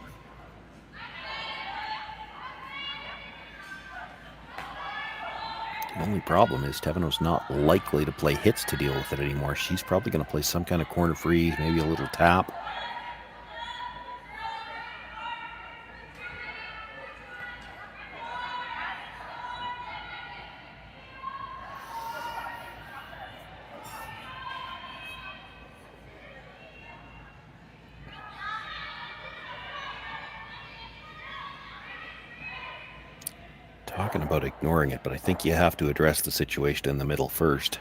The only problem is Thevenot's not likely to play hits to deal with it anymore. She's probably going to play some kind of corner freeze, maybe a little tap. talking about ignoring it, but I think you have to address the situation in the middle first.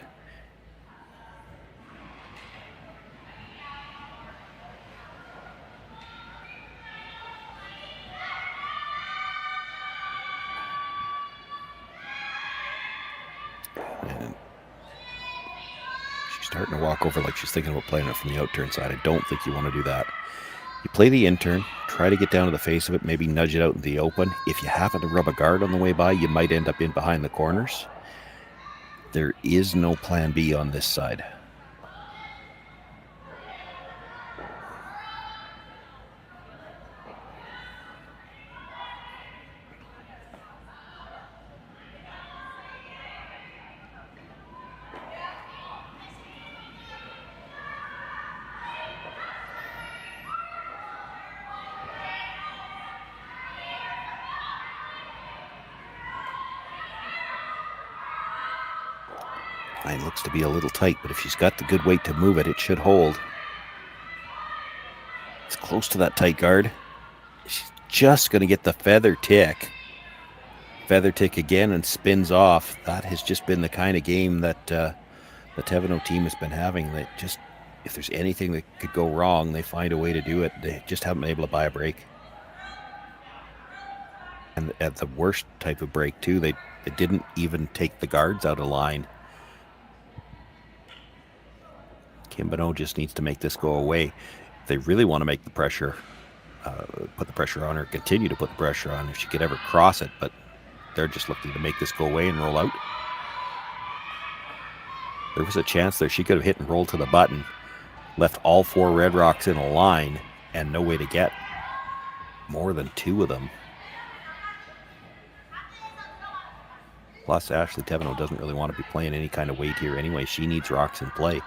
And she's starting to walk over like she's thinking about playing it from the out-turn side. I don't think you want to do that. You play the in-turn, try to get down to the face of it, maybe nudge it out in the open. If you happen to rub a guard on the way by, you might end up in behind the corners. There is no plan B on this side. Line looks to be a little tight, but if she's got the good weight to move it, it should hold. It's close to that tight guard. She's just going to get the feather tick. Feather tick again and spins off. That has just been the kind of game that the Thevenot team has been having. That just, if there's anything that could go wrong, they find a way to do it. They just haven't been able to buy a break. And at the worst type of break, too, they didn't even take the guards out of line. Thevenot just needs to make this go away. If they really want to make the pressure, put the pressure on her, continue to put the pressure on if she could ever cross it, but they're just looking to make this go away and roll out. There was a chance there. She could have hit and rolled to the button, left all 4 Red Rocks in a line, and no way to get more than 2 of them. Plus, Ashley Thevenot doesn't really want to be playing any kind of weight here anyway. She needs rocks in play.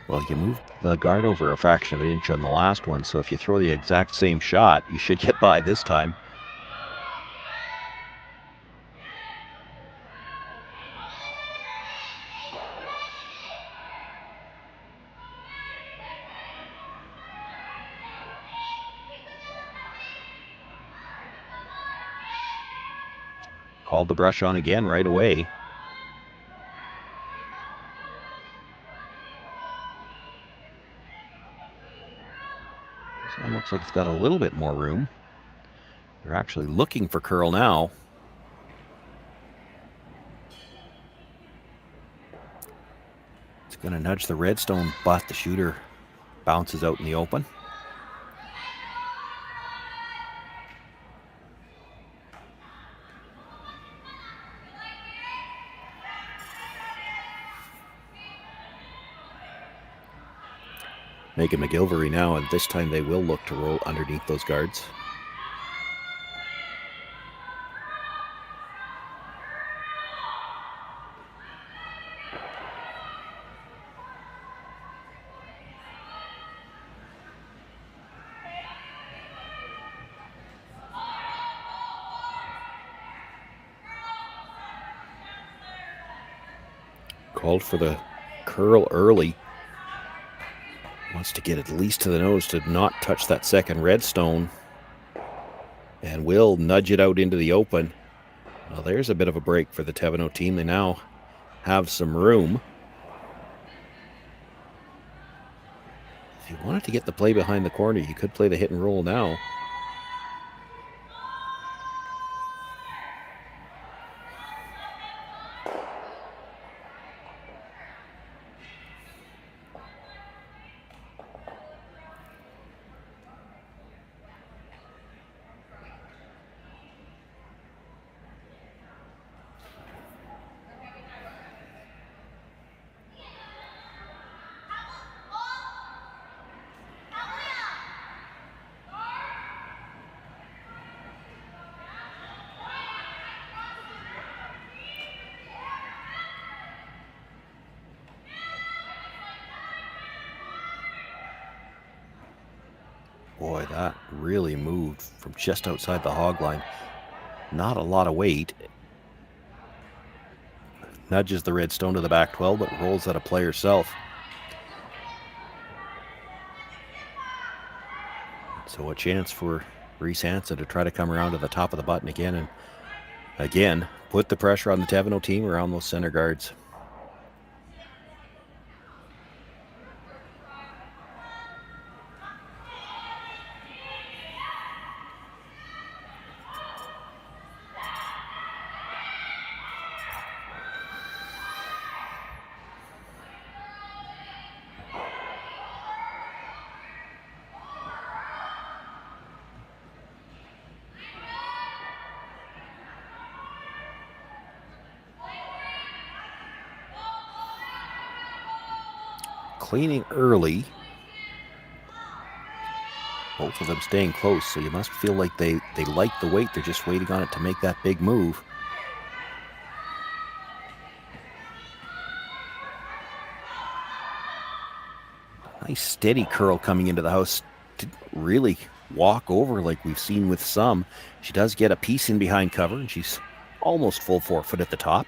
Well, you moved the guard over a fraction of an inch on the last one, so if you throw the exact same shot, you should get by this time. Called the brush on again right away. It looks like it's got a little bit more room. They're actually looking for curl now. It's going to nudge the redstone, but the shooter bounces out in the open. Megan McGilvery now, and this time they will look to roll underneath those guards. Called for the curl early. Wants to get at least to the nose to not touch that second redstone. And will nudge it out into the open. Well, there's a bit of a break for the Thevenot team. They now have some room. If you wanted to get the play behind the corner, you could play the hit and roll now. Boy, that really moved from just outside the hog line. Not a lot of weight. Nudges the redstone to the back 12, but rolls out of play herself. So a chance for Reese Hansen to try to come around to the top of the button again and again put the pressure on the Thevenot team around those center guards. Cleaning early. Both of them staying close, so you must feel like they like the weight. They're just waiting on it to make that big move. Nice steady curl coming into the house. Didn't really walk over like we've seen with some. She does get a piece in behind cover, and she's almost full forefoot at the top.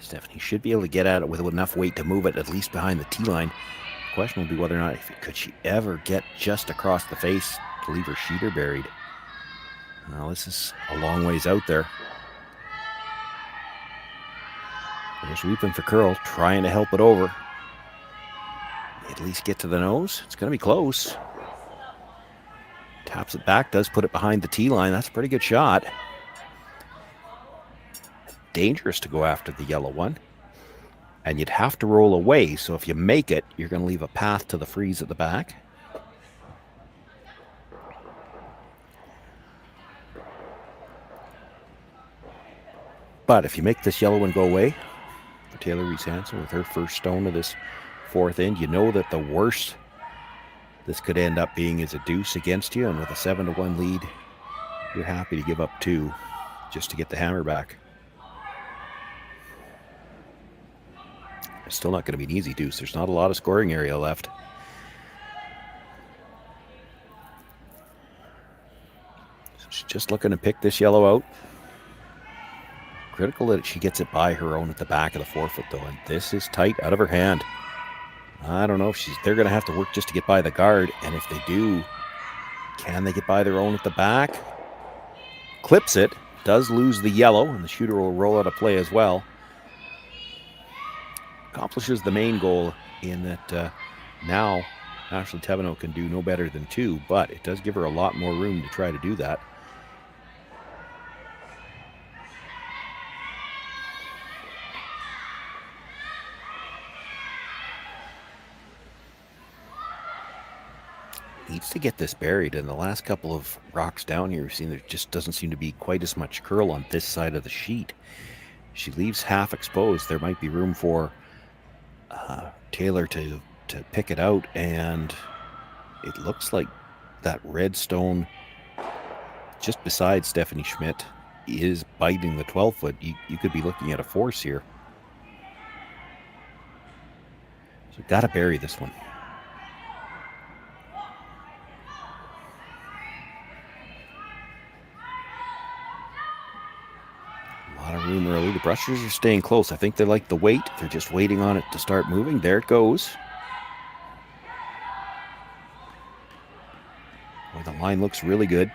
Stephanie should be able to get at it with enough weight to move it at least behind the tee line. The question will be whether or not could she ever get just across the face to leave her sheeter buried. Well, this is a long ways out there. They're sweeping for curl, trying to help it over. At least get to the nose. It's going to be close. Taps it back, does put it behind the tee line. That's a pretty good shot. Dangerous to go after the yellow one, and you'd have to roll away, so if you make it, you're going to leave a path to the freeze at the back. But if you make this yellow one go away for Taylor Reese Hansen with her first stone of this fourth end, you know that the worst this could end up being is a deuce against you, and with a 7-1 lead, you're happy to give up 2 just to get the hammer back. It's still not going to be an easy deuce. There's not a lot of scoring area left. So she's just looking to pick this yellow out. Critical that she gets it by her own at the back of the forefoot, though, and this is tight out of her hand. I don't know if they're going to have to work just to get by the guard, and if they do, can they get by their own at the back? Clips it, does lose the yellow, and the shooter will roll out of play as well. Accomplishes the main goal in that now Ashley Thevenot can do no better than 2, but it does give her a lot more room to try to do that. Needs to get this buried, and the last couple of rocks down here, we've seen there just doesn't seem to be quite as much curl on this side of the sheet. She leaves half exposed. There might be room for Taylor to pick it out, and it looks like that red stone just beside Stephanie Schmidt is biting the 12-foot. You could be looking at a force here. So got to bury this one. Room early. The brushers are staying close. I think they like the weight. They're just waiting on it to start moving. There it goes. Boy, the line looks really good.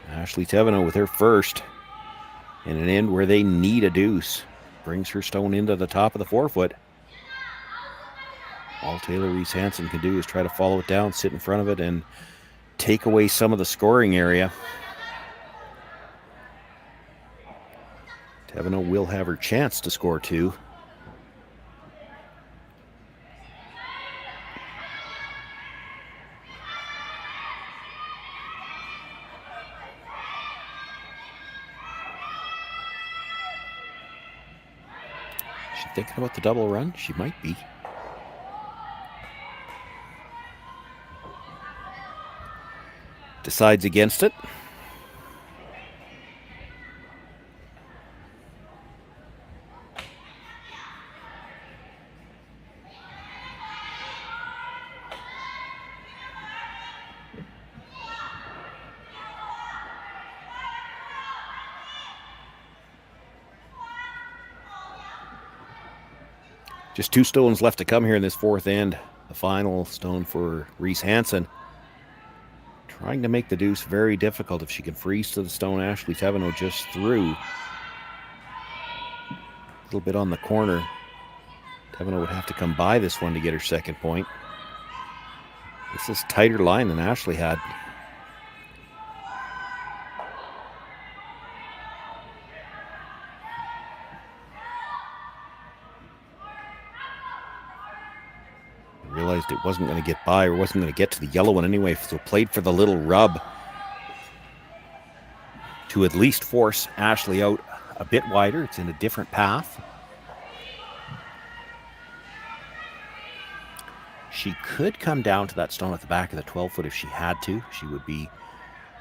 Ashley Thevenot with her first in an end where they need a deuce. Brings her stone into the top of the forefoot. All Taylor Reese Hansen can do is try to follow it down, sit in front of it, and take away some of the scoring area. Thevenot will have her chance to score 2. Is she thinking about the double run? She might be. Decides against it. Just 2 stones left to come here in this fourth end. The final stone for Reese Hansen. Trying to make the deuce very difficult. If she can freeze to the stone, Ashley Thevenot just through. A little bit on the corner. Thevenot would have to come by this one to get her second point. This is tighter line than Ashley had. Realized it wasn't going to get by, or wasn't going to get to the yellow one anyway, so played for the little rub to at least force Ashley out a bit wider. It's in a different path. She could come down to that stone at the back of the 12-foot if she had to. She would be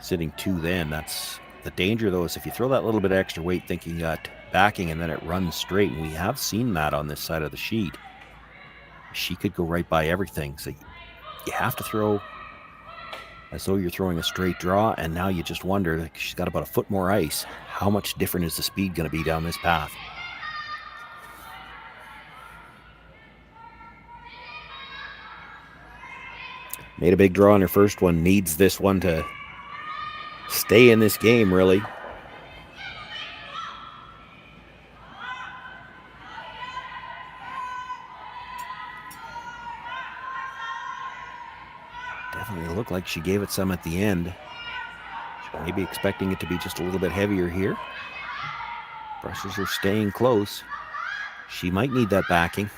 sitting 2 then. That's the danger, though, is if you throw that little bit of extra weight thinking you got backing and then it runs straight, and we have seen that on this side of the sheet. She could go right by everything. So you have to throw as though you're throwing a straight draw, and now you just wonder, like, she's got about a foot more ice. How much different is the speed going to be down this path? Made a big draw on her first one. Needs this one to stay in this game, really. Definitely looked like she gave it some at the end. She may be expecting it to be just a little bit heavier here. Brushes are staying close. She might need that backing.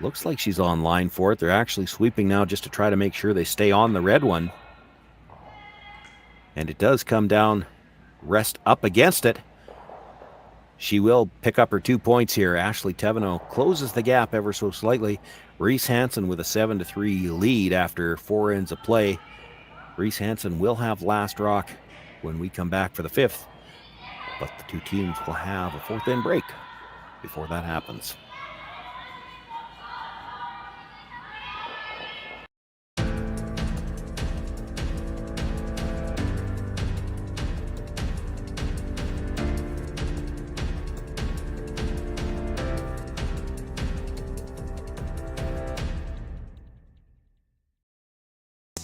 Looks like she's on line for it. They're actually sweeping now just to try to make sure they stay on the red one. And it does come down, rest up against it. She will pick up her 2 points here. Ashley Thevenot closes the gap ever so slightly. Reese Hansen with a 7-3 lead after 4 ends of play. Reese Hansen will have last rock when we come back for the 5th. But the 2 teams will have a 4th end break before that happens.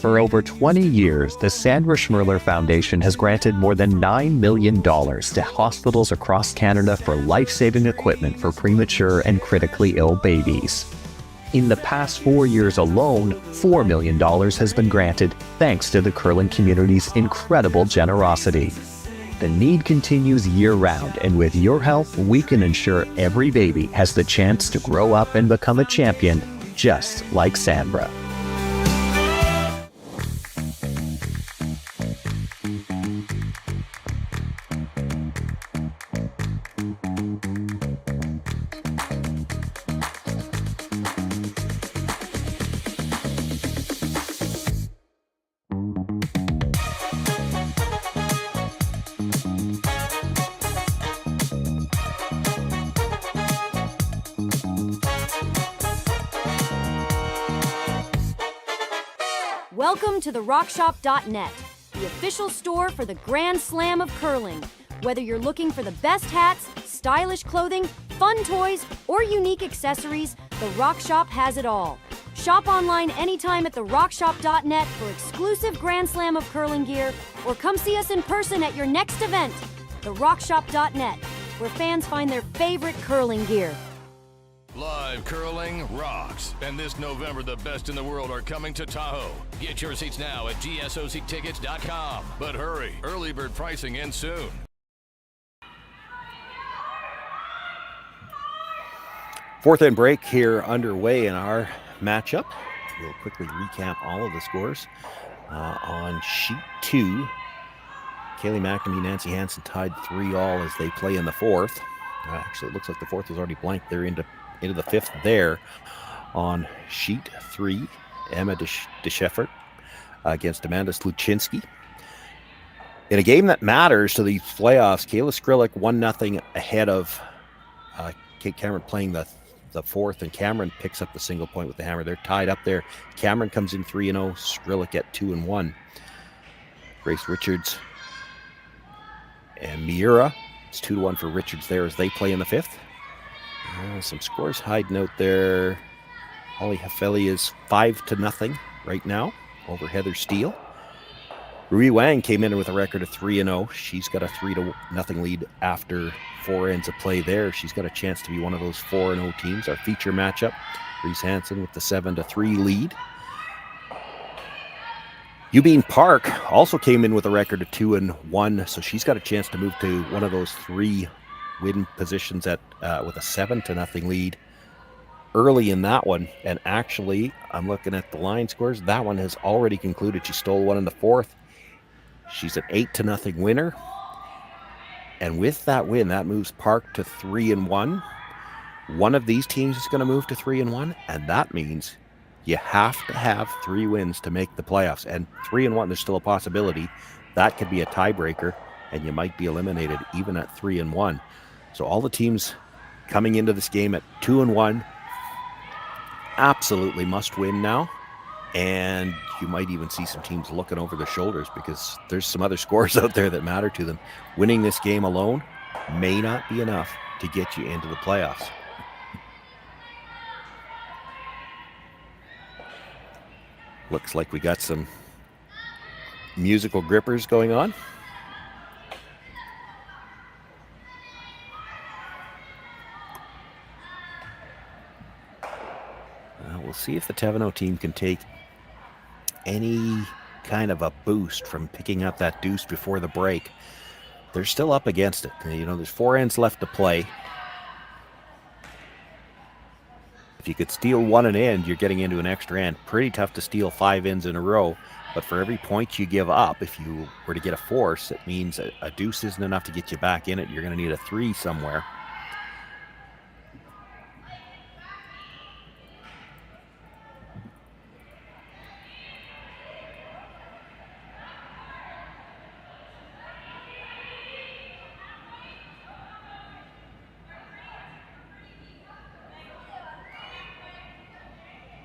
For over 20 years, the Sandra Schmirler Foundation has granted more than $9 million to hospitals across Canada for life-saving equipment for premature and critically ill babies. In the past 4 years alone, $4 million has been granted thanks to the curling community's incredible generosity. The need continues year-round, and with your help, we can ensure every baby has the chance to grow up and become a champion, just like Sandra. Welcome to therockshop.net, the official store for the Grand Slam of curling. Whether you're looking for the best hats, stylish clothing, fun toys, or unique accessories, The Rock Shop has it all. Shop online anytime at therockshop.net for exclusive Grand Slam of curling gear, or come see us in person at your next event. therockshop.net, where fans find their favorite curling gear. Live curling rocks. And this November, the best in the world are coming to Tahoe. Get your seats now at gsoctickets.com. But hurry, early bird pricing ends soon. Fourth end break here underway in our matchup. We'll quickly recap all of the scores. On sheet 2, Kaylee McNamee, Nancy Hansen tied 3-all as they play in the 4th. Actually, it looks like the 4th is already blank. They're into the 5th there. On sheet 3, Emma DeSheffert against Amanda Sluchinski. In a game that matters to these playoffs, Kayla Skrillik 1-0 ahead of Kate Cameron playing the 4th, and Cameron picks up the single point with the hammer. They're tied up there. Cameron comes in 3-0, Skrillik at 2-1. Grace Richards and Miura. It's 2-1 for Richards there as they play in the 5th. Some scores hiding out there. Holly Hefeli is 5-0 right now over Heather Steele. Rui Wang came in with a record of 3-0. She's got a 3-0 lead after 4 ends of play there. She's got a chance to be one of those 4-0 teams. Our feature matchup, Reese Hansen with the 7-3 lead. Eubene Park also came in with a record of 2-1, so she's got a chance to move to one of those 3 win positions at with a 7-0 lead early in that one. And actually, I'm looking at the line scores. That one has already concluded. She stole one in the 4th. She's an 8-0 winner. And with that win, that moves Park to 3-1. One of these teams is going to move to 3-1, and that means you have to have 3 wins to make the playoffs. And 3-1, there's still a possibility that could be a tiebreaker, and you might be eliminated even at 3-1. So all the teams coming into this game at 2-1 absolutely must win now. And you might even see some teams looking over their shoulders because there's some other scores out there that matter to them. Winning this game alone may not be enough to get you into the playoffs. Looks like we got some musical grippers going on. We'll see if the Thevenot team can take any kind of a boost from picking up that deuce before the break. They're still up against it. You know, there's 4 ends left to play. If you could steal one an end, you're getting into an extra end. Pretty tough to steal 5 ends in a row. But for every point you give up, if you were to get a force, it means a deuce isn't enough to get you back in it. You're going to need a 3 somewhere.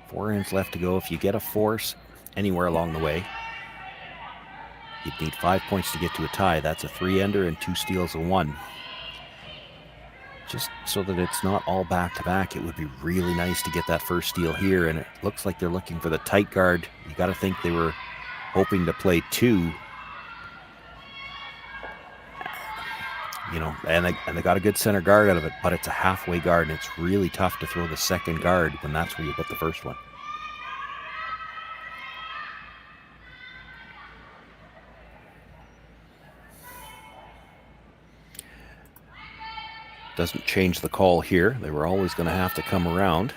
Four ends left to go. If you get a force anywhere along the way, you'd need 5 points to get to a tie. That's a 3-ender and 2 steals and 1. Just so that it's not all back-to-back, it would be really nice to get that first steal here. And it looks like they're looking for the tight guard. You got to think they were hoping to play 2. You know, and they got a good center guard out of it, but it's a halfway guard, and it's really tough to throw the second guard when that's where you put the first one. Doesn't change the call here. They were always going to have to come around.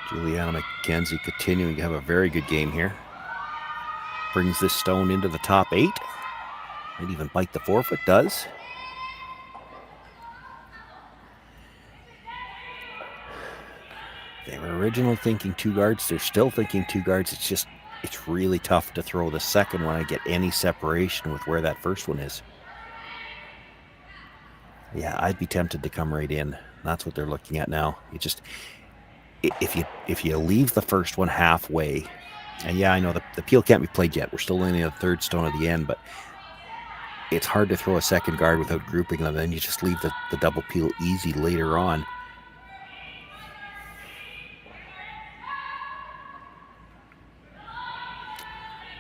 Juliana McKenzie continuing to have a very good game here. Brings this stone into the top 8. Might even bite the forfeit, does. They were originally thinking 2 guards. They're still thinking 2 guards. It's really tough to throw the second one and get any separation with where that first one is. Yeah, I'd be tempted to come right in. That's what they're looking at now. If you leave the first one halfway, and yeah, I know the peel can't be played yet. We're still only at the 3rd stone at the end, but it's hard to throw a second guard without grouping them. Then you just leave the double peel easy later on.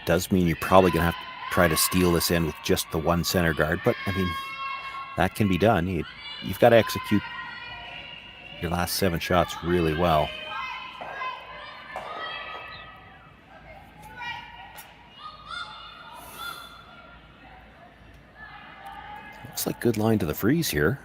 Does mean you're probably going to have to try to steal this end with just the 1 center guard, but I mean, that can be done. You've got to execute your last 7 shots really well. Looks like good line to the freeze here.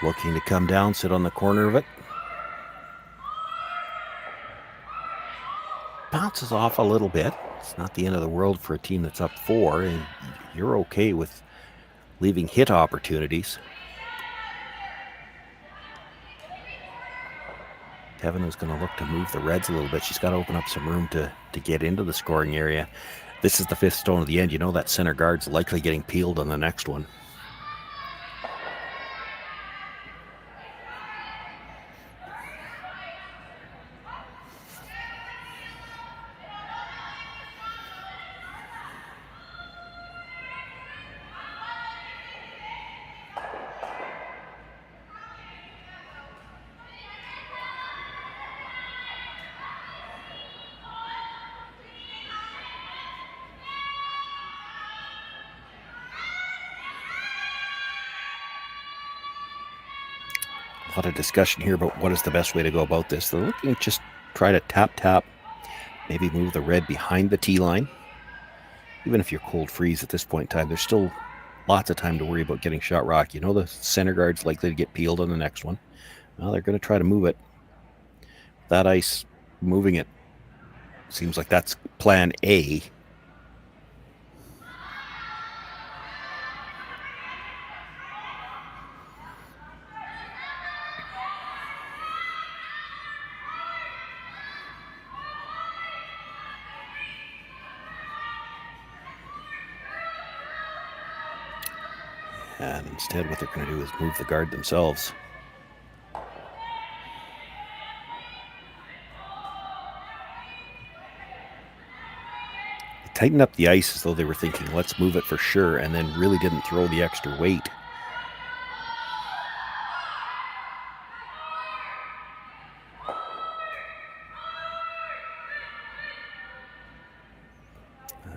Looking to come down, sit on the corner of it. Bounces off a little bit. It's not the end of the world for a team that's up 4, and you're okay with leaving hit opportunities. Thevenot's going to look to move the Reds a little bit. She's got to open up some room to get into the scoring area. This is the 5th stone of the end. You know that center guard's likely getting peeled on the next one. A lot of discussion here about what is the best way to go about this. They're looking to just try to tap, maybe move the red behind the tee line. Even if you're cold freeze at this point in time, there's still lots of time to worry about getting shot rock. You know the center guard's likely to get peeled on the next one. Well, they're going to try to move it. That ice, moving it, seems like that's plan A. And instead what they're going to do is move the guard themselves. They tightened up the ice as though they were thinking, let's move it for sure, and then really didn't throw the extra weight.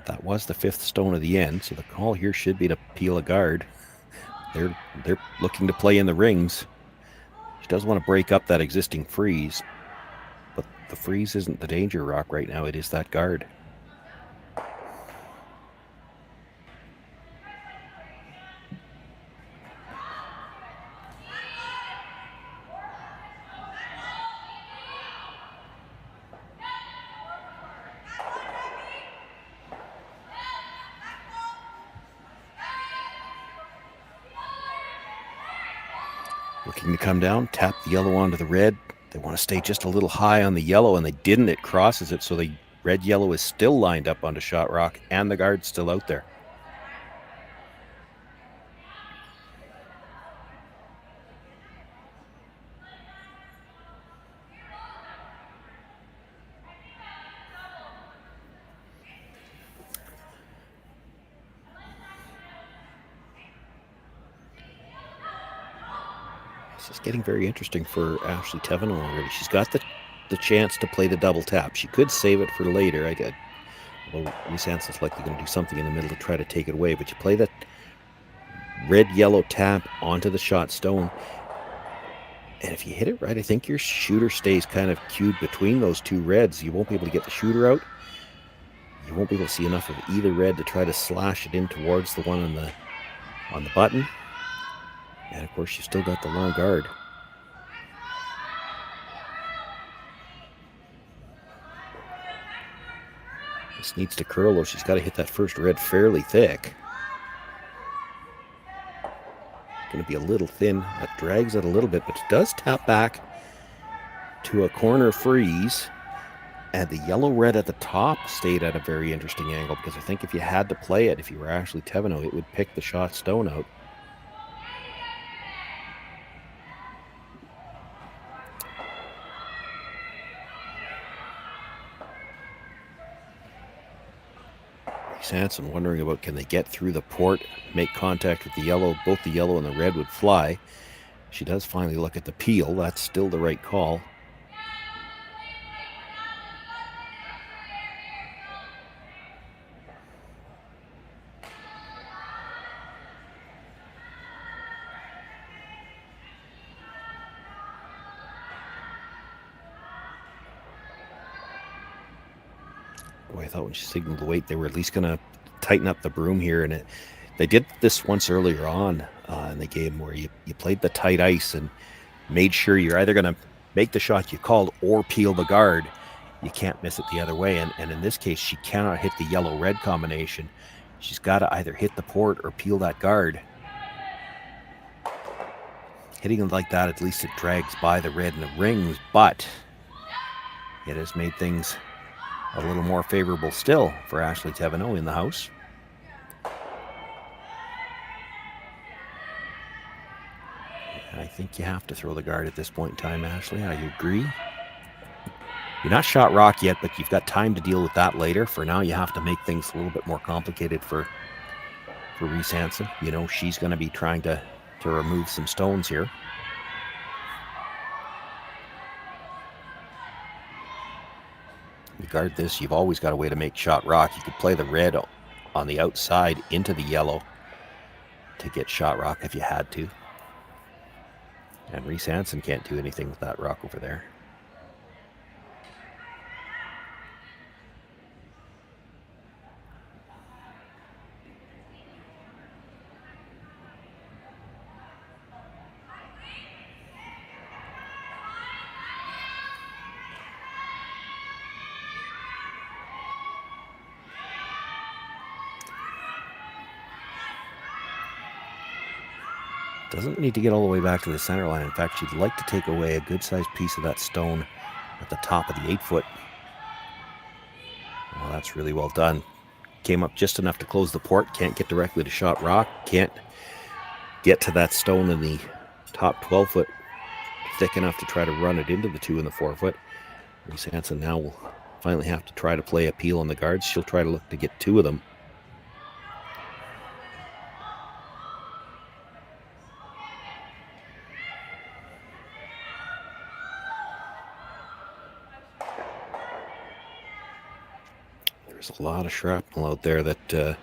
That was the 5th stone of the end, so the call here should be to peel a guard. They're looking to play in the rings. She does want to break up that existing freeze, but the freeze isn't the danger rock right now. It is that guard. Looking to come down, tap the yellow onto the red. They want to stay just a little high on the yellow, and they didn't. It crosses it, so the red-yellow is still lined up onto shot rock, and the guard's still out there. This is getting very interesting for Ashley Thevenot already. She's got the chance to play the double tap. She could save it for later. Although Reese Hansen's likely going to do something in the middle to try to take it away. But you play that red-yellow tap onto the shot stone. And if you hit it right, I think your shooter stays kind of cued between those two reds. You won't be able to get the shooter out. You won't be able to see enough of either red to try to slash it in towards the one on the button. And of course, you still got the long guard. This needs to curl, though. She's got to hit that first red fairly thick. It's going to be a little thin. That drags it a little bit, but it does tap back to a corner freeze. And the yellow-red at the top stayed at a very interesting angle, because I think if you had to play it, if you were Ashley Thevenot, it would pick the shot stone out. Hansen wondering about, can they get through the port, make contact with the yellow. Both the yellow and the red would fly. She does finally look at the peel. That's still the right call. Boy, I thought when she signaled the weight, they were at least going to tighten up the broom here. And they did this once earlier on in the game where you played the tight ice and made sure you're either going to make the shot you called or peel the guard. You can't miss it the other way. And in this case, she cannot hit the yellow-red combination. She's got to either hit the port or peel that guard. Hitting it like that, at least it drags by the red and the rings, but it has made things a little more favorable still for Ashley Thevenot in the house. I think you have to throw the guard at this point in time, Ashley. I agree. You're not shot rock yet, but you've got time to deal with that later. For now, you have to make things a little bit more complicated for Reese Hansen. You know, she's going to be trying to remove some stones here. You guard this, you've always got a way to make shot rock. You could play the red on the outside into the yellow to get shot rock if you had to. And Reese Hansen can't do anything with that rock over there. Doesn't need to get all the way back to the center line. In fact, she'd like to take away a good-sized piece of that stone at the top of the 8-foot. Well, that's really well done. Came up just enough to close the port. Can't get directly to shot rock. Can't get to that stone in the top 12-foot thick enough to try to run it into the 2 and the 4-foot. Reese Hansen now will finally have to try to play a peel on the guards. She'll try to look to get 2 of them. There's a lot of shrapnel out there that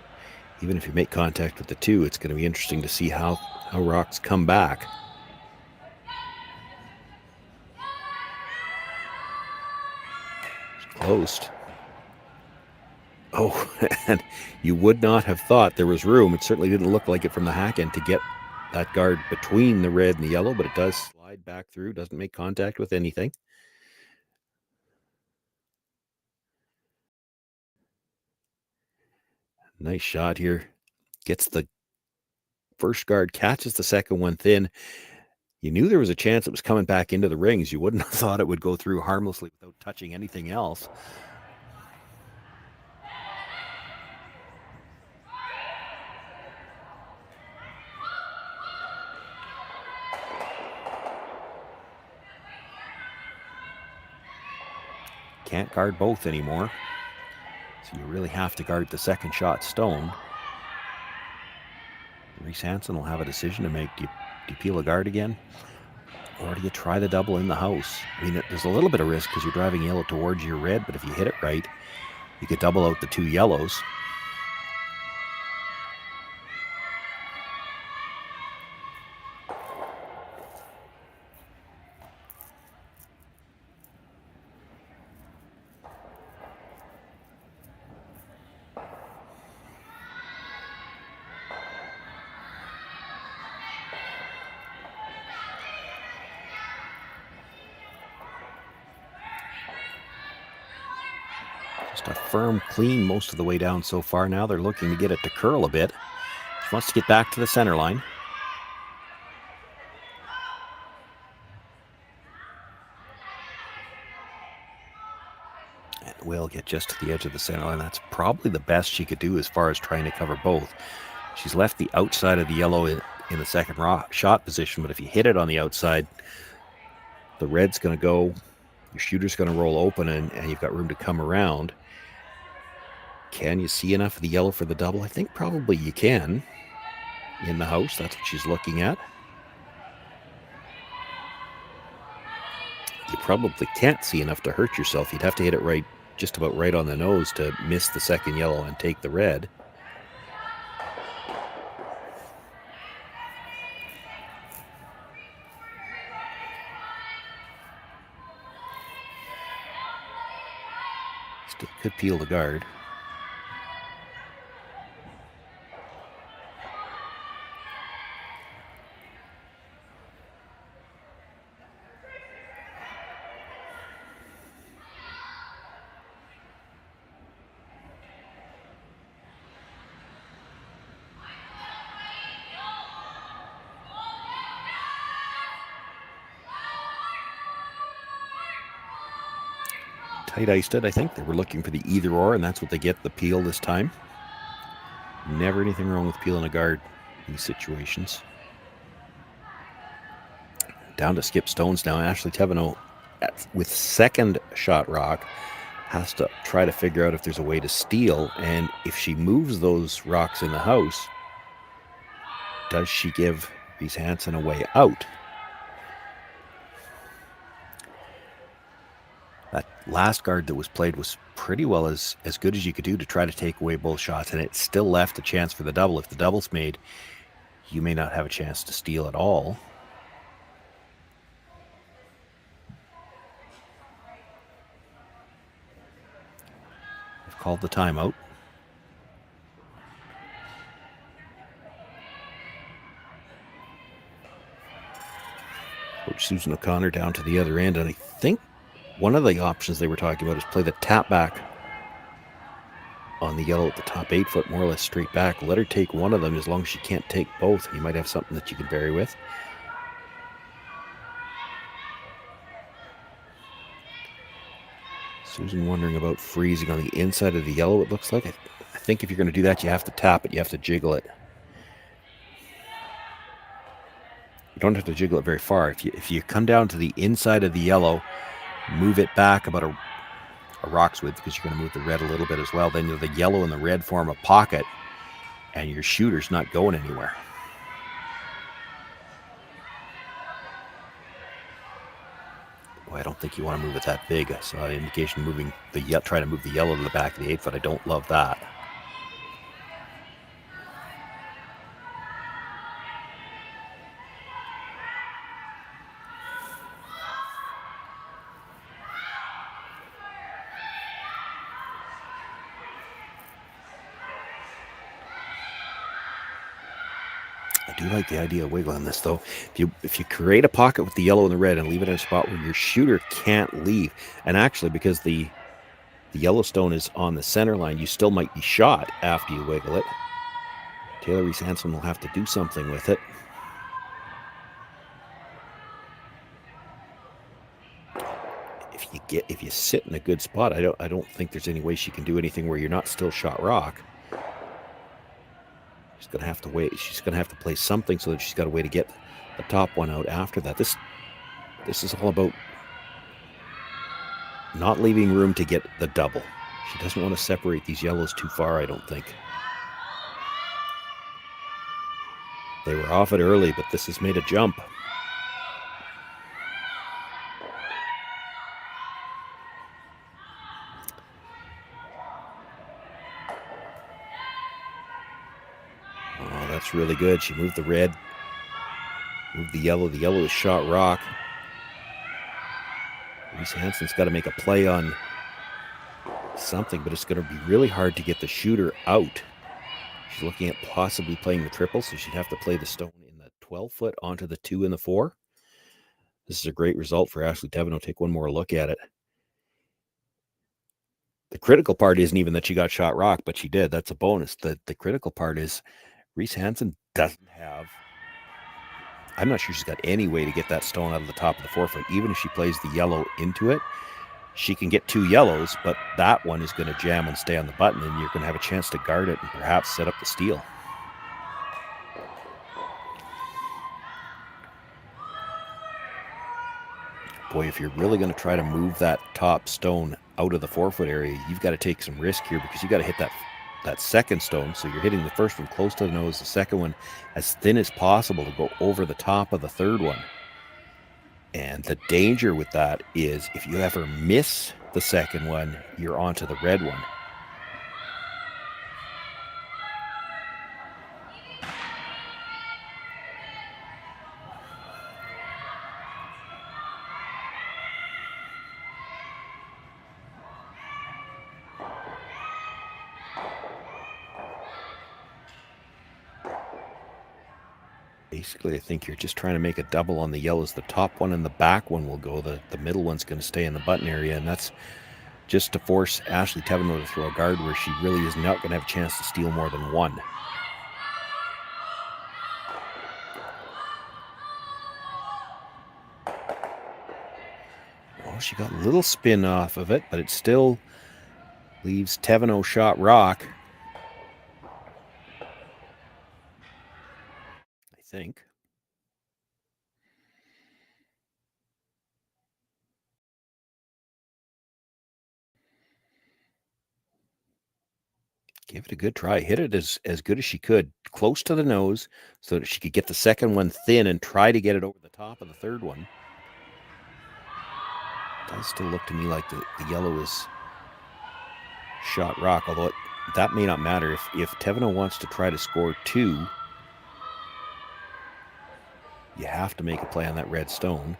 even if you make contact with the 2, it's going to be interesting to see how rocks come back. It's closed. Oh, and you would not have thought there was room. It certainly didn't look like it from the hack end to get that guard between the red and the yellow, but it does slide back through, doesn't make contact with anything. Nice shot here. Gets the first guard, catches the second one thin. You knew there was a chance it was coming back into the rings. You wouldn't have thought it would go through harmlessly without touching anything else. Can't guard both anymore. So you really have to guard the second shot stone. Reese Hansen will have a decision to make. Do you peel a guard again? Or do you try the double in the house? I mean, there's a little bit of risk because you're driving yellow towards your red, but if you hit it right, you could double out the 2 yellows. Just a firm clean most of the way down so far. Now they're looking to get it to curl a bit. She wants to get back to the center line. And will get just to the edge of the center line. That's probably the best she could do as far as trying to cover both. She's left the outside of the yellow in the second shot position, but if you hit it on the outside, the red's going to go, your shooter's going to roll open, and you've got room to come around. Can you see enough of the yellow for the double? I think probably you can in the house. That's what she's looking at. You probably can't see enough to hurt yourself. You'd have to hit it right, just about right on the nose to miss the second yellow and take the red. Still could peel the guard. tight iced it, I think. They were looking for the either or, and that's what they get, the peel this time. Never anything wrong with peeling a guard in these situations. Down to skip stones now. Ashley Thevenot, with second shot rock, has to try to figure out if there's a way to steal, and if she moves those rocks in the house, does she give Reese Hansen a way out? That last guard that was played was pretty well as good as you could do to try to take away both shots, and it still left a chance for the double. If the double's made, you may not have a chance to steal at all. They've called the timeout. Coach Susan O'Connor down to the other end, and I think one of the options they were talking about is play the tap back on the yellow at the top 8 foot, more or less straight back. Let her take one of them as long as she can't take both. You might have something that you can vary with. Susan wondering about freezing on the inside of the yellow, it looks like. I think if you're going to do that, you have to tap it. You have to jiggle it. You don't have to jiggle it very far. If you come down to the inside of the yellow, move it back about a rock's width, because you're going to move the red a little bit as well. Then the yellow and the red form a pocket, and your shooter's not going anywhere. Boy, I don't think you want to move it that big. I saw an indication moving try to move the yellow to the back of the 8 foot. I don't love that. I do like the idea of wiggling this, though. If you create a pocket with the yellow and the red and leave it in a spot where your shooter can't leave, and actually because the Yellowstone is on the center line, you still might be shot after you wiggle it. Taylor Reese Hansen will have to do something with it. If you sit in a good spot, I don't think there's any way she can do anything where you're not still shot rock. She's going to have to wait. She's going to have to play something so that she's got a way to get the top one out after that. This is all about not leaving room to get the double. She doesn't want to separate these yellows too far, I don't think. They were off it early, but this has made a jump. Oh, that's really good. She moved the red, moved the yellow. The yellow is shot rock. Reese Hansen's got to make a play on something, but it's going to be really hard to get the shooter out. She's looking at possibly playing the triple, so she'd have to play the stone in the 12 foot onto the 2 and the 4. This is a great result for Ashley Thevenot. Take one more look at it. The critical part isn't even that she got shot rock, but she did. That's a bonus. The critical part is Reese Hansen doesn't have... I'm not sure she's got any way to get that stone out of the top of the 4 foot. Even if she plays the yellow into it, she can get 2 yellows, but that one is going to jam and stay on the button, and you're going to have a chance to guard it and perhaps set up the steal. Boy, if you're really going to try to move that top stone out of the 4 foot area, you've got to take some risk here, because you got to hit that second stone. So you're hitting the first one close to the nose, the second one as thin as possible to go over the top of the third one. And the danger with that is if you ever miss the second one, you're onto the red one. Basically, I think you're just trying to make a double on the yellows. The top one and the back one will go. The middle one's going to stay in the button area, and that's just to force Ashley Thevenot to throw a guard where she really is not going to have a chance to steal more than one. Oh, Oh, she got a little spin off of it, but it still leaves Thevenot shot rock. I think. Give it a good try. Hit it as good as she could, close to the nose, so that she could get the second one thin and try to get it over the top of the third one. It does still look to me like the yellow is shot rock, although that may not matter. If Thevenot wants to try to score 2, you have to make a play on that red stone.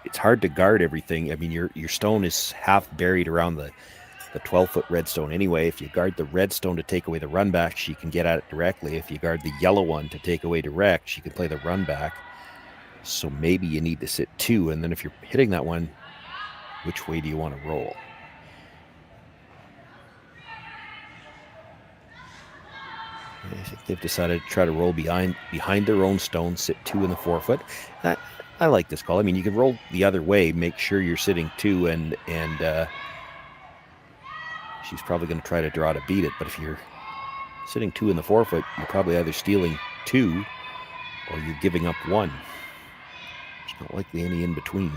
It's hard to guard everything. I mean, your stone is half buried around the 12-foot red stone anyway. If you guard the red stone to take away the run back, she can get at it directly. If you guard the yellow one to take away direct, she can play the run back. So maybe you need to sit 2, and then if you're hitting that one, which way do you want to roll? I think they've decided to try to roll behind their own stone, sit 2 in the 4-foot. I like this call. I mean, you can roll the other way, make sure you're sitting 2, and she's probably going to try to draw to beat it. But if you're sitting 2 in the 4-foot, you're probably either stealing 2 or you're giving up 1. There's not likely any in between.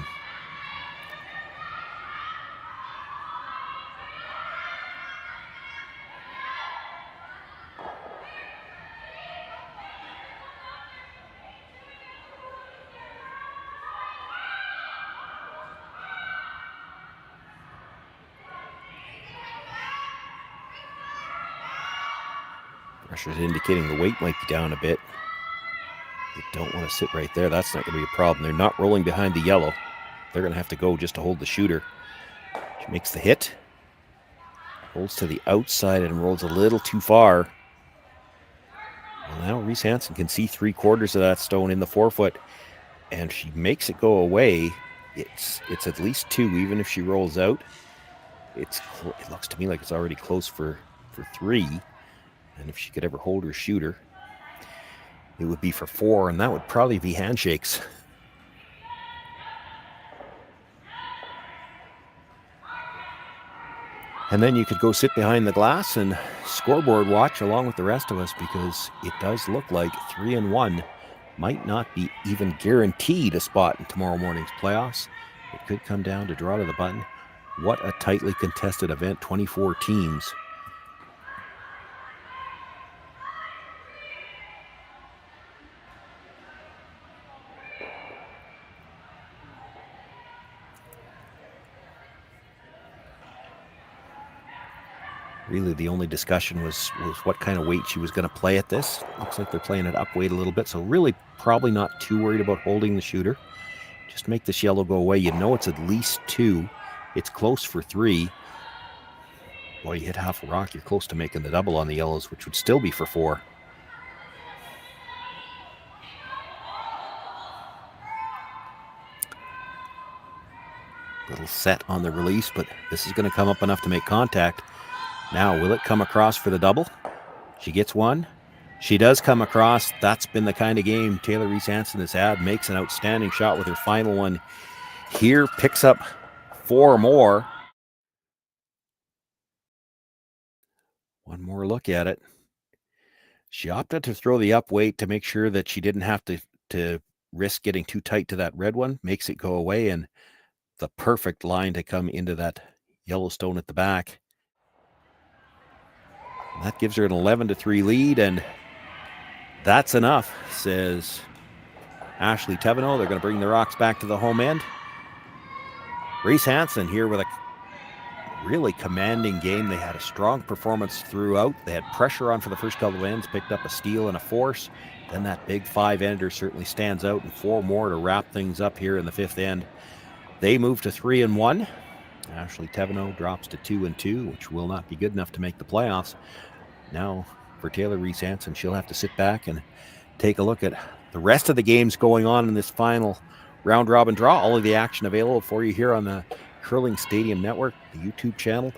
Pressure's indicating the weight might be down a bit. You don't want to sit right there. That's not going to be a problem. They're not rolling behind the yellow. They're going to have to go just to hold the shooter. She makes the hit. Rolls to the outside and rolls a little too far. Well, now Reese Hansen can see 3/4 of that stone in the 4-foot. And she makes it go away. It's at least 2, even if she rolls out. It looks to me like it's already close for 3. And if she could ever hold her shooter, it would be for 4, and that would probably be handshakes. And then you could go sit behind the glass and scoreboard watch along with the rest of us, because it does look like 3-1 might not be even guaranteed a spot in tomorrow morning's playoffs. It could come down to draw to the button. What a tightly contested event, 24 teams. Really, the only discussion was what kind of weight she was going to play at this. Looks like they're playing it up weight a little bit, so really probably not too worried about holding the shooter. Just make this yellow go away. You know it's at least 2. It's close for 3. Boy, you hit half a rock, you're close to making the double on the yellows, which would still be for 4. Little set on the release, but this is going to come up enough to make contact. Now, will it come across for the double? She gets 1. She does come across. That's been the kind of game Taylor Reese Hansen has had. Makes an outstanding shot with her final one here. Picks up 4 more. One more look at it. She opted to throw the up weight to make sure that she didn't have to risk getting too tight to that red one. Makes it go away, and the perfect line to come into that yellow stone at the back. That gives her an 11-3 lead, and that's enough, says Ashley Thevenot. They're going to bring the Rocks back to the home end. Reese Hansen here with a really commanding game. They had a strong performance throughout. They had pressure on for the first couple of ends, picked up a steal and a force. Then that big 5-ender certainly stands out, and 4 more to wrap things up here in the 5th end. They move to 3-1. Ashley Thevenot drops to 2-2, which will not be good enough to make the playoffs. Now, for Taylor Reese Hansen, she'll have to sit back and take a look at the rest of the games going on in this final round-robin draw. All of the action available for you here on the Curling Stadium Network, the YouTube channel.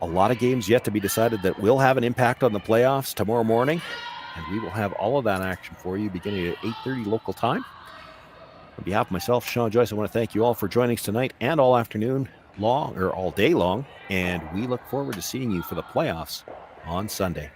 A lot of games yet to be decided that will have an impact on the playoffs tomorrow morning, and we will have all of that action for you beginning at 8:30 local time. On behalf of myself, Sean Joyce, I want to thank you all for joining us tonight and all afternoon long, or all day long. And we look forward to seeing you for the playoffs on Sunday.